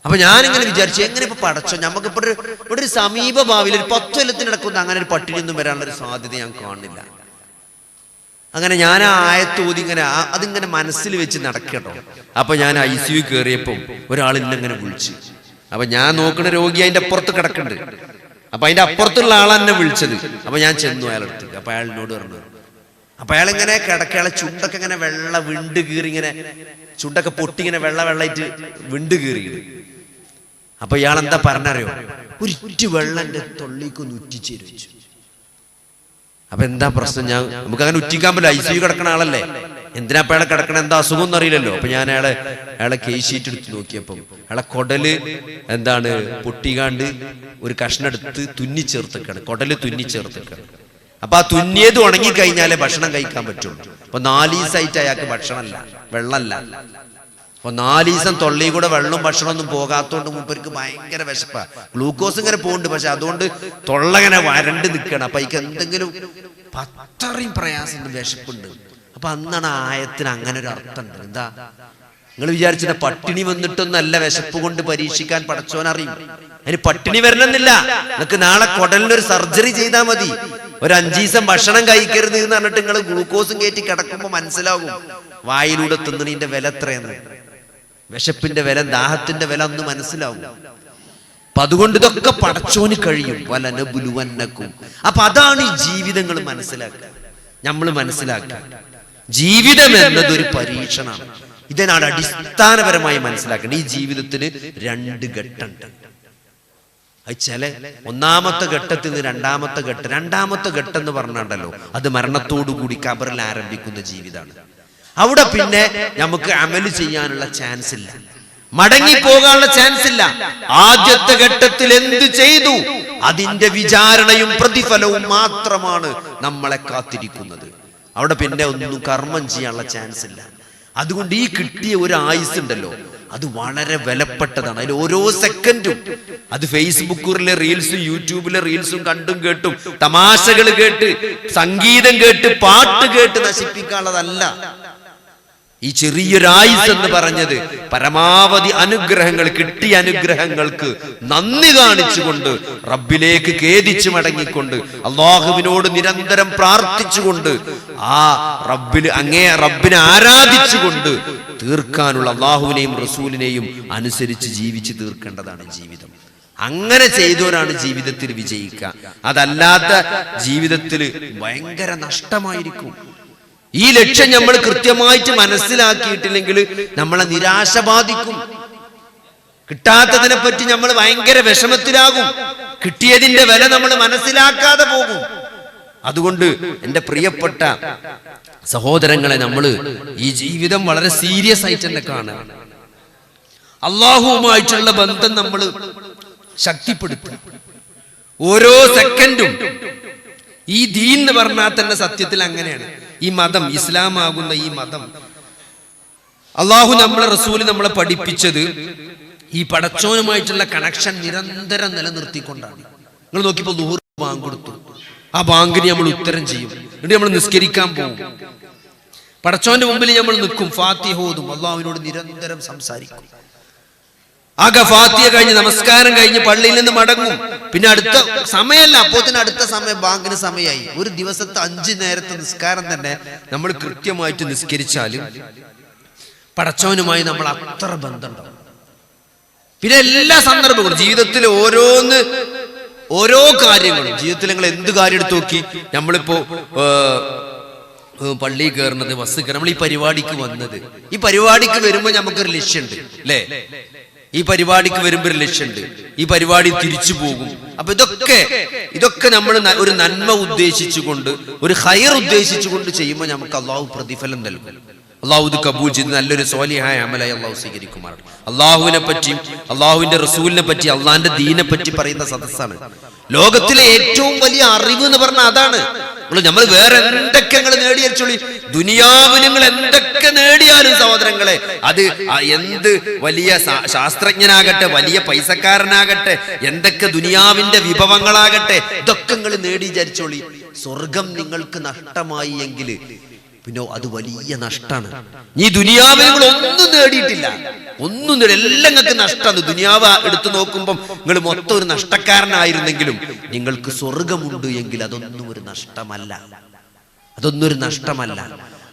അപ്പൊ ഞാനിങ്ങനെ വിചാരിച്ചു, എങ്ങനെ ഇപ്പൊ പടച്ചോ, നമുക്കിപ്പോ ഇവിടെ ഒരു സമീപ ഭാവിയിൽ ഒരു 10 കൊല്ലത്തിനടക്കുന്ന അങ്ങനെ ഒരു പട്ടിണിയൊന്നും വരാനുള്ള ഒരു സാധ്യത ഞാൻ കാണുന്നില്ല. അങ്ങനെ ഞാൻ ആ ആയത്തോതി ഇങ്ങനെ അതിങ്ങനെ മനസ്സിൽ വെച്ച് നടക്കട്ടോ. അപ്പൊ ഞാൻ ICU കയറിയപ്പം ഒരാൾ ഇന്നെങ്ങനെ വിളിച്ചു. അപ്പൊ ഞാൻ നോക്കുന്ന രോഗി അതിന്റെ അപ്പുറത്ത് കിടക്കുന്നുണ്ട്. അപ്പൊ അതിന്റെ അപ്പുറത്തുള്ള ആളെന്നെ വിളിച്ചത്. അപ്പൊ ഞാൻ ചെന്നു അയാളടുത്ത്. അപ്പൊ അയാൾ എന്നോട് പറഞ്ഞു. അപ്പൊ അയാളിങ്ങനെ കിടക്കയാളെ ചുണ്ടൊക്കെ ഇങ്ങനെ വെള്ള വിണ്ട് കീറി, ഇങ്ങനെ ചുണ്ടൊക്കെ പൊട്ടി ഇങ്ങനെ വെള്ളമായിട്ട് വിണ്ട് കീറിയത്. അപ്പൊ ഇയാൾ എന്താ പറഞ്ഞറിയോ, ഒരിറ്റ് വെള്ളം എന്റെ തൊള്ളിക്കൊന്ന് ഉറ്റിച്ചേരു വെച്ചു. അപ്പൊ എന്താ പ്രശ്നം? നമുക്ക് അങ്ങനെ ഉറ്റിക്കാൻ പറ്റില്ല, ICU കിടക്കണ ആളല്ലേ, എന്തിനാ അപ്പൊ അയാളെ കിടക്കണ, എന്താ അസുഖം ഒന്നും അറിയില്ലല്ലോ. അപ്പൊ ഞാൻ അയാളെ കേസ് ഷീറ്റ് എടുത്ത് നോക്കിയപ്പം അയാളെ കൊടല് പൊട്ടിക്കാണ്ട് ഒരു കഷ്ണം എടുത്ത് തുന്നിച്ചേർത്തേക്കാണ്, കൊടല് തുന്നിച്ചേർത്തേക്കാണ്. അപ്പൊ ആ തുന്നിയത് ഉണങ്ങിക്കഴിഞ്ഞാലേ ഭക്ഷണം കഴിക്കാൻ പറ്റുള്ളൂ. അപ്പൊ 4 ദിവസമായിട്ട് അയാൾക്ക് ഭക്ഷണമല്ല, വെള്ളമല്ല. അപ്പൊ 4 ദിവസം തൊള്ളി കൂടെ വെള്ളവും ഭക്ഷണമൊന്നും പോകാത്തോണ്ട് മൂപ്പർക്ക് ഭയങ്കര വിശപ്പാ. ഗ്ലൂക്കോസ് ഇങ്ങനെ പോകുന്നുണ്ട്, പക്ഷെ അതുകൊണ്ട് തൊള്ളങ്ങനെ വരണ്ട് നിൽക്കണം. അപ്പൊ അതിക്ക് എന്തെങ്കിലും അത്രയും പ്രയാസം, വിശപ്പുണ്ട്. അപ്പൊ അന്നാണ് ആയത്തിന് അങ്ങനെ ഒരു അർത്ഥമുണ്ട്. എന്താ നിങ്ങൾ വിചാരിച്ചിട്ട് പട്ടിണി വന്നിട്ടൊന്നല്ല വിശപ്പ് കൊണ്ട് പരീക്ഷിക്കാൻ പടച്ചോനറിയും. അതിന് പട്ടിണി വരണമെന്നില്ല. നിങ്ങൾക്ക് നാളെ കുടലിനൊരു സർജറി ചെയ്താൽ മതി. ഒരു 5 ദിവസം ഭക്ഷണം കഴിക്കരുത് എന്ന് പറഞ്ഞിട്ട് നിങ്ങൾ ഗ്ലൂക്കോസും കയറ്റി കിടക്കുമ്പോ മനസ്സിലാകും വായിലൂടെ തിന്നണീന്റെ വില എത്രയെന്ന്, വിശപ്പിന്റെ വില, ദാഹത്തിന്റെ വില ഒന്ന് മനസ്സിലാവും. അപ്പൊ അതുകൊണ്ട് ഇതൊക്കെ പടച്ചോന് കഴിയും. വലനബുലുവന്നക്കും. അപ്പൊ അതാണ് ഈ ജീവിതങ്ങൾ മനസ്സിലാക്കുക, നമ്മൾ മനസ്സിലാക്കുക. ജീവിതം എന്നതൊരു പരീക്ഷണമാണ്. ഇതിനാണ് അടിസ്ഥാനപരമായി മനസ്സിലാക്കേണ്ടത്. ഈ ജീവിതത്തിന് 2 ഘട്ടമുണ്ട്. ചില ഒന്നാമത്തെ ഘട്ടത്തിൽ നിന്ന് രണ്ടാമത്തെ ഘട്ടം എന്ന് പറഞ്ഞാണ്ടല്ലോ, അത് മരണത്തോടുകൂടി ഖബറിൽ ആരംഭിക്കുന്ന ജീവിതമാണ്. അവിടെ പിന്നെ നമുക്ക് അമല് ചെയ്യാനുള്ള ചാൻസ് ഇല്ല, മടങ്ങിപ്പോകാനുള്ള ചാൻസ് ഇല്ല. ആദ്യത്തെ ഘട്ടത്തിൽ എന്ത് ചെയ്തു അതിന്റെ വിചാരണയും പ്രതിഫലവും മാത്രമാണ് നമ്മളെ കാത്തിരിക്കുന്നത്. അവിടെ പിന്നെ ഒന്നും കർമ്മം ചെയ്യാനുള്ള ചാൻസ് ഇല്ല. അതുകൊണ്ട് ഈ കിട്ടിയ ഒരു ആയുസ് ഉണ്ടല്ലോ, അത് വളരെ വിലപ്പെട്ടതാണ്. അതിൽ ഓരോ സെക്കൻഡും, അത് ഫേസ്ബുക്കിലെ റീൽസും യൂട്യൂബിലെ റീൽസും കണ്ടും കേട്ടും തമാശകൾ കേട്ട് സംഗീതം കേട്ട് പാട്ട് കേട്ട് നശിപ്പിക്കാനുള്ളതല്ല. ഈ ചെറിയൊരു ആയുസ് എന്ന് പറഞ്ഞത് പരമാവധി അനുഗ്രഹങ്ങൾ, കിട്ടിയ അനുഗ്രഹങ്ങൾക്ക് നന്ദി കാണിച്ചുകൊണ്ട്, റബ്ബിലേക്ക് ഖേദിച്ചു മടങ്ങിക്കൊണ്ട്, അള്ളാഹുവിനോട് നിരന്തരം പ്രാർത്ഥിച്ചുകൊണ്ട്, ആ റബ്ബിനെ ആരാധിച്ചുകൊണ്ട് തീർക്കാനുള്ള, അള്ളാഹുവിനെയും റസൂലിനെയും അനുസരിച്ച് ജീവിച്ച് തീർക്കേണ്ടതാണ് ജീവിതം. അങ്ങനെ ചെയ്തവരാണ് ജീവിതത്തിൽ വിജയിക്കുക. അതല്ലാത്ത ജീവിതത്തിൽ ഭയങ്കര നഷ്ടമായിരിക്കും. ഈ ലക്ഷ്യം നമ്മൾ കൃത്യമായിട്ട് മനസ്സിലാക്കിയിട്ടില്ലെങ്കിൽ നമ്മളെ നിരാശ ബാധിക്കും. കിട്ടാത്തതിനെ പറ്റി നമ്മൾ ഭയങ്കര വിഷമത്തിലാകും. കിട്ടിയതിന്റെ വില നമ്മൾ മനസ്സിലാക്കാതെ പോകും. അതുകൊണ്ട് എൻ്റെ പ്രിയപ്പെട്ട സഹോദരങ്ങളെ, നമ്മൾ ഈ ജീവിതം വളരെ സീരിയസ് ആയിട്ട് തന്നെ കാണുക. അള്ളാഹുവുമായിട്ടുള്ള ബന്ധം നമ്മൾ ശക്തിപ്പെടുത്തുക. ഓരോ സെക്കൻഡും ഈ ദീൻ എന്ന് പറഞ്ഞാൽ തന്നെ സത്യത്തിൽ അങ്ങനെയാണ്. ഈ മതം, ഇസ്ലാം ആകുന്ന ഈ മതം, അള്ളാഹു നമ്മളെ റസൂല് നമ്മളെ പഠിപ്പിച്ചത് ഈ പടച്ചോനുമായിട്ടുള്ള കണക്ഷൻ നിരന്തരം നിലനിർത്തിക്കൊണ്ടാണ്. നിങ്ങൾ നോക്കിയപ്പോൾ ദുഹൂർ ബാങ്ക് കൊടുത്തു, ആ ബാങ്കിന് നമ്മൾ ഉത്തരം ചെയ്യും. എന്നിട്ട് നമ്മൾ നിസ്കരിക്കാൻ പോകും, പടച്ചോന്റെ മുമ്പിൽ നമ്മൾ നിൽക്കും, ഫാത്തിഹ ഓതും, അള്ളാഹുവിനോട് നിരന്തരം സംസാരിക്കും. ആകെ ഫാത്തിഹ കഴിഞ്ഞ് നമസ്കാരം കഴിഞ്ഞ് പള്ളിയിൽ നിന്ന് മടങ്ങും. പിന്നെ അടുത്ത സമയമല്ല, അപ്പോത്തിന് അടുത്ത സമയം, ബാങ്കിന് സമയമായി. ഒരു ദിവസത്തെ 5 നേരത്തെ നിസ്കാരം തന്നെ നമ്മൾ കൃത്യമായിട്ട് നിസ്കരിച്ചാലും പടച്ചവനുമായി നമ്മൾ അത്ര ബന്ധമുണ്ടാവും. പിന്നെ എല്ലാ സന്ദർഭങ്ങളും ജീവിതത്തിൽ ഓരോ കാര്യങ്ങളും, ജീവിതത്തിൽ നിങ്ങൾ എന്ത് കാര്യം എടുത്ത് നോക്കി, നമ്മളിപ്പോ പള്ളി കയറുന്നത്, ബസ് കയറുന്നത്, നമ്മൾ ഈ പരിപാടിക്ക് വന്നത്, ഈ പരിപാടിക്ക് വരുമ്പോൾ നമുക്കൊരു ലക്ഷ്യമുണ്ട് അല്ലേ? ഈ പരിപാടിക്ക് വരുമ്പോൾ ഒരു ലക്ഷ്യമുണ്ട്, ഈ പരിപാടി തിരിച്ചു പോകും. അപ്പൊ ഇതൊക്കെ നമ്മൾ ഒരു നന്മ ഉദ്ദേശിച്ചുകൊണ്ട്, ഒരു ഖൈർ ഉദ്ദേശിച്ചുകൊണ്ട് ചെയ്യുമ്പോൾ നമുക്ക് അള്ളാഹു പ്രതിഫലം നൽകും. അള്ളാഹു ഇത് കബൂൽ ചെയ്ത് നല്ലൊരു സ്വാലിഹായ അമലായി അള്ളാഹു സ്വീകരിക്കുമാറാണ്. അള്ളാഹുവിനെ പറ്റിയും അള്ളാഹുവിന്റെ റസൂലിനെ പറ്റി, അള്ളാഹിന്റെ ദീനെ പറ്റി പറയുന്ന സദസ്സാണ്. ലോകത്തിലെ ഏറ്റവും വലിയ അറിവ് എന്ന് പറഞ്ഞാൽ അതാണ്. നമ്മൾ വേറെ എന്തൊക്കെ നിങ്ങൾ നേടിയച്ചോളി, ദുനിയാവ് നിങ്ങൾ എന്തൊക്കെ നേടിയാലും സഹോദരങ്ങളെ, അത് എന്ത് വലിയ ശാസ്ത്രജ്ഞനാകട്ടെ, വലിയ പൈസക്കാരനാകട്ടെ, എന്തൊക്കെ ദുനിയാവിന്റെ വിഭവങ്ങളാകട്ടെ, ഇതൊക്കെ നിങ്ങൾ നേടി വിചാരിച്ചോളി, സ്വർഗം നിങ്ങൾക്ക് നഷ്ടമായി എങ്കിൽ പിന്നെ അത് വലിയ നഷ്ടമാണ്. ഈ ദുനിയാവിൽ നിങ്ങൾ ഒന്നും നേടിയിട്ടില്ല, ഒന്നും എല്ലാം നിങ്ങൾക്ക് നഷ്ടമാണ്. ദുനിയാവ് എടുത്തു നോക്കുമ്പോൾ നിങ്ങൾ മൊത്തം ഒരു നഷ്ടക്കാരനായിരുന്നെങ്കിലും നിങ്ങൾക്ക് സ്വർഗമുണ്ട് എങ്കിൽ അതൊന്നും ഒരു നഷ്ടമല്ല, അതൊന്നും ഒരു നഷ്ടമല്ല.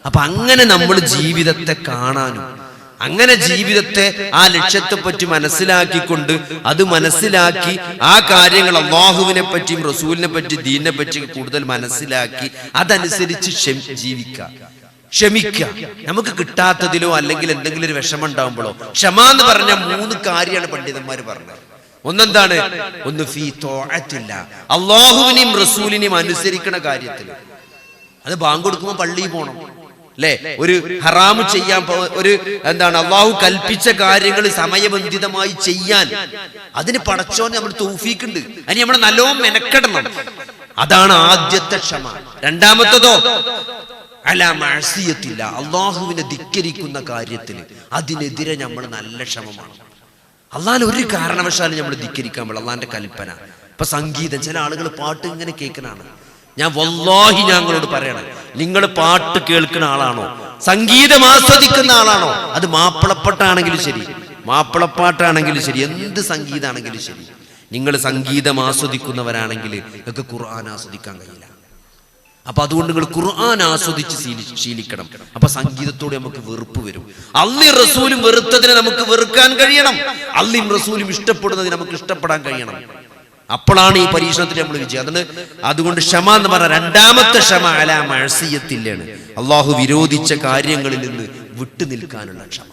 അപ്പൊ അങ്ങനെ നമ്മൾ ജീവിതത്തെ കാണാനും അങ്ങനെ ജീവിതത്തെ ആ ലക്ഷ്യത്തെ പറ്റി മനസ്സിലാക്കിക്കൊണ്ട് അത് മനസ്സിലാക്കി ആ കാര്യങ്ങൾ അല്ലാഹുവിനെ പറ്റിയും റസൂലിനെ പറ്റി ദീനിനെ പറ്റി കൂടുതൽ മനസ്സിലാക്കി അതനുസരിച്ച് ജീവിക്കുക, ക്ഷമിക്കുക. നമുക്ക് കിട്ടാത്തതിലോ അല്ലെങ്കിൽ എന്തെങ്കിലും ഒരു വിഷമം ഉണ്ടാകുമ്പോഴോ ക്ഷമ എന്ന് പറഞ്ഞ 3 കാര്യമാണ് പണ്ഡിതന്മാർ പറഞ്ഞത്. ഒന്നെന്താണ്? ഒന്ന് ഫീ ത്വാഅത്തില്ല, അല്ലാഹുവിനെയും റസൂലിനെയും അനുസരിക്കണ കാര്യത്തിൽ. അത് ബാങ്ക് കൊടുക്കുമ്പോൾ പള്ളിയിൽ പോകണം അല്ലെ, ഒരു ഹറാമ് ചെയ്യാൻ, ഒരു എന്താണ് അള്ളാഹു കൽപ്പിച്ച കാര്യങ്ങൾ സമയബന്ധിതമായി ചെയ്യാൻ അതിന് പടച്ചോൻ നമ്മൾ തൗഫീഖുണ്ട്, അതിന് നമ്മൾ നല്ലോണം മെനക്കെടണം. അതാണ് ആദ്യത്തെ ക്ഷമ. രണ്ടാമത്തതോ അലാ മഅസിയത്തില്ല, അള്ളാഹുവിനെ ധിക്കരിക്കുന്ന കാര്യത്തിൽ അതിനെതിരെ നമ്മൾ നല്ല ക്ഷമമാണ്. അള്ളാഹ് ഒരു കാരണവശാലും നമ്മൾ ധിക്കരിക്കാൻ പാടില്ല, അള്ളാഹിന്റെ കൽപ്പന. ഇപ്പൊ സംഗീതം, ചില ആളുകൾ പാട്ട് ഇങ്ങനെ കേൾക്കണാണ്. ഞാൻ വല്ലാഹി ഞങ്ങളോട് പറയണം, നിങ്ങൾ പാട്ട് കേൾക്കുന്ന ആളാണോ, സംഗീതം ആസ്വദിക്കുന്ന ആളാണോ, അത് മാപ്പിളപ്പാട്ടാണെങ്കിലും ശരി, മാപ്പിളപ്പാട്ടാണെങ്കിലും ശരി, എന്ത് സംഗീതമാണെങ്കിലും ശരി, നിങ്ങൾ സംഗീതം ആസ്വദിക്കുന്നവരാണെങ്കിൽ നിങ്ങൾക്ക് ഖുർആൻ ആസ്വദിക്കാൻ കഴിയില്ല. അപ്പൊ അതുകൊണ്ട് നിങ്ങൾ ഖുർആൻ ആസ്വദിച്ച് ശീലിക്കണം. അപ്പൊ സംഗീതത്തോടെ നമുക്ക് വെറുപ്പ് വരും. അള്ളയും റസൂലും വെറുത്തതിനെ നമുക്ക് വെറുക്കാൻ കഴിയണം, അള്ളയും റസൂലും ഇഷ്ടപ്പെടുന്നതിന് നമുക്ക് ഇഷ്ടപ്പെടാൻ കഴിയണം. അപ്പോഴാണ് ഈ പരീക്ഷണത്തിൽ നമ്മൾ വിജയം. അതുകൊണ്ട് ക്ഷമ എന്ന് പറഞ്ഞ രണ്ടാമത്തെ ക്ഷമ അലാ മഅസിയത്തില്ലാണ്, അള്ളാഹു വിരോധിച്ച കാര്യങ്ങളിൽ നിന്ന് വിട്ടു നിൽക്കാനുള്ള ക്ഷമ.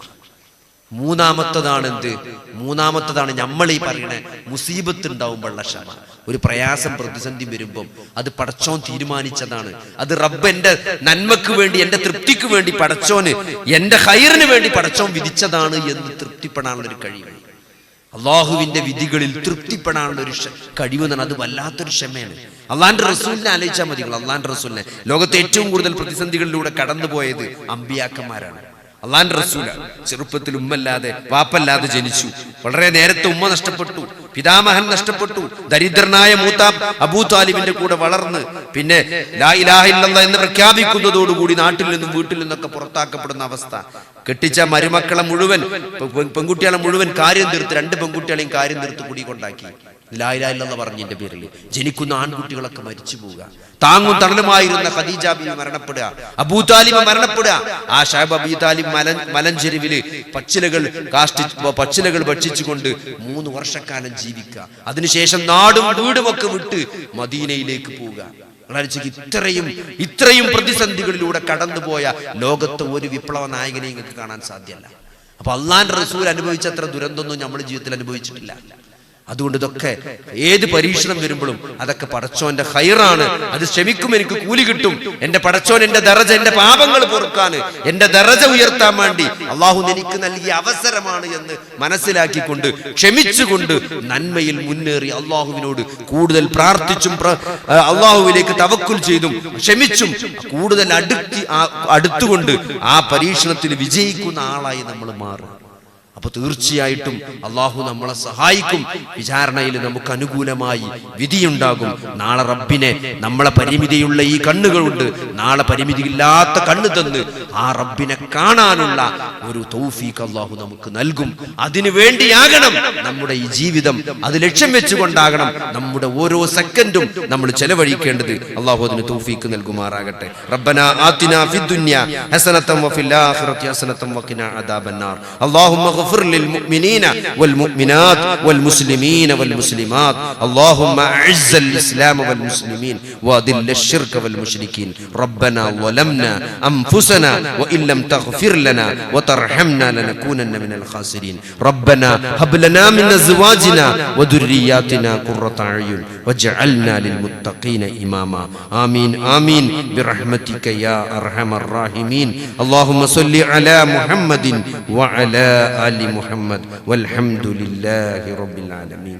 മൂന്നാമത്തതാണ് എന്ത്? മൂന്നാമത്തതാണ് നമ്മൾ ഈ പറയണ മുസീബത്ത് ഉണ്ടാവുമ്പോഴുള്ള ക്ഷമ. ഒരു പ്രയാസം പ്രതിസന്ധി വരുമ്പം അത് പടച്ചോൻ തീരുമാനിച്ചതാണ്, അത് റബ്ബ് എന്റെ നന്മക്ക് വേണ്ടി, എന്റെ തൃപ്തിക്ക് വേണ്ടി പടച്ചോന്, എന്റെ ഖൈറിന് വേണ്ടി പടച്ചോൻ വിധിച്ചതാണ് എന്ന് തൃപ്തിപ്പെടാനുള്ള ഒരു കഴിവ്. അള്ളാഹുവിന്റെ വിധികളിൽ തൃപ്തിപ്പെടാനുള്ള ഒരു കഴിവ് എന്നാണ്. അത് വല്ലാത്തൊരു ക്ഷമയാണ്. അള്ളാന്റെ റസൂലിനെ ആലോചിച്ചാൽ മതി. അള്ളാന്റെ റസൂലിനെ ലോകത്തെ ഏറ്റവും കൂടുതൽ പ്രതിസന്ധികളിലൂടെ കടന്നുപോയത് അമ്പിയാക്കന്മാരാണ്. അള്ളാന്റെ റസൂലാണ്. ചെറുപ്പത്തിൽ ഉമ്മല്ലാതെ വാപ്പല്ലാതെ ജനിച്ചു. വളരെ നേരത്തെ ഉമ്മ നഷ്ടപ്പെട്ടു, പിതാമഹൻ നഷ്ടപ്പെട്ടു. ദരിദ്രനായ മൂത്ത അബൂ താലിബിന്റെ കൂടെ വളർന്ന് പിന്നെ ലാ ഇലാഹ ഇല്ലല്ലാഹ് എന്ന് പ്രഖ്യാപിക്കുന്നതോടുകൂടി നാട്ടിൽ നിന്നും വീട്ടിൽ നിന്നൊക്കെ പുറത്താക്കപ്പെടുന്ന അവസ്ഥ. കെട്ടിച്ച മരുമക്കളെ മുഴുവൻ, പെൺകുട്ടികളെ മുഴുവൻ കാര്യം തീർത്ത്, 2 പെൺകുട്ടികളെയും കാര്യം തീർത്ത് കുടി കൊണ്ടാക്കി. ലാ ഇലാഹ ഇല്ലല്ലാഹ് പറഞ്ഞതിന്റെ പേരിൽ ജനിക്കുന്ന ആൺകുട്ടികളൊക്കെ മരിച്ചു പോവുക. താങ്ങും തണലുമായിരുന്ന ഖദീജ ബീവി മരണപ്പെടുക, അബൂ താലിബ് മരണപ്പെടുക. ആ ഷൈബ് അബൂ താലിബ് മലഞ്ചെരുവില് പച്ചിലകൾ ഭക്ഷിച്ചുകൊണ്ട് 3 വർഷക്കാലം ജീവിക്കുക. അതിനുശേഷം നാടും വീടുമൊക്കെ വിട്ട് മദീനയിലേക്ക് പോവുക. ഇത്രയും പ്രതിസന്ധികളിലൂടെ കടന്നുപോയ ലോകത്തെ ഒരു വിപ്ലവ നായകനെ നിങ്ങൾക്ക് കാണാൻ സാധ്യമല്ല. അപ്പൊ അള്ളാന്റെ റസൂൽ അനുഭവിച്ചത്ര ദുരന്തമൊന്നും നമ്മൾ ജീവിതത്തിൽ അനുഭവിച്ചിട്ടില്ല. അതുകൊണ്ട് ഇതൊക്കെ ഏത് പരീക്ഷണം വരുമ്പോഴും അതൊക്കെ പടച്ചോന്റെ ഖൈറാണ്, അത് ക്ഷമിക്കും, എനിക്ക് കൂലി കിട്ടും. എന്റെ പടച്ചോൻ എന്റെ ദറജ, എന്റെ പാപങ്ങൾ പൊറുക്കാന്, എന്റെ ദറജ ഉയർത്താൻ വേണ്ടി അള്ളാഹു എനിക്ക് നൽകിയ അവസരമാണ് എന്ന് മനസ്സിലാക്കിക്കൊണ്ട് ക്ഷമിച്ചുകൊണ്ട് നന്മയിൽ മുന്നേറി അള്ളാഹുവിനോട് കൂടുതൽ പ്രാർത്ഥിച്ചും അള്ളാഹുവിലേക്ക് തവക്കുൽ ചെയ്തും ക്ഷമിച്ചും കൂടുതൽ അടുത്തുകൊണ്ട് ആ പരീക്ഷണത്തിൽ വിജയിക്കുന്ന ആളായി നമ്മൾ മാറും. അപ്പൊ തീർച്ചയായിട്ടും അള്ളാഹു നമ്മളെ സഹായിക്കും. വിചാരണയിൽ നമുക്ക് അനുകൂലമായി വിധിയുണ്ടാകും. നാളെ റബ്ബിനെ, നമ്മളെ പരിമിതിയുള്ള ഈ കണ്ണുകളുണ്ട്, നാളെ പരിമിതിയില്ലാത്ത കണ്ണ് തന്ന് ആ റബ്ബിനെ കാണാനുള്ള ഒരു തൗഫീഖ് അള്ളാഹു നമുക്ക് നൽകും. അതിനു വേണ്ടിയാകണം നമ്മുടെ ഈ ജീവിതം, അത് ലക്ഷ്യം വെച്ചുകൊണ്ടാകണം നമ്മുടെ ഓരോ സെക്കൻഡും നമ്മൾ ചെലവഴിക്കേണ്ടത്. അള്ളാഹു അതിന് തൗഫീഖ് നൽകുമാറാകട്ടെ. റബ്ബനാ ആതിനാ ഫിദ്ദുനിയ ഹസനതൻ വഫിൽ ആഖിറതി ഹസനതൻ വഖിനാ അദാബന്നാർ. അല്ലാഹുമ്മ اغفر للمؤمنين والمؤمنات والمسلمين والمسلمات. اللهم اعز الاسلام والمسلمين واذل الشرك والمشركين. ربنا ظلمنا انفسنا وان لم تغفر لنا وترحمنا لنكونن من الخاسرين. ربنا هب لنا من ازواجنا وذرياتنا قرة اعين واجعلنا للمتقين اماما. آمين آمين برحمتك يا ارحم الراحمين. اللهم صل على محمد وعلى آل محمد والحمد لله رب العالمين.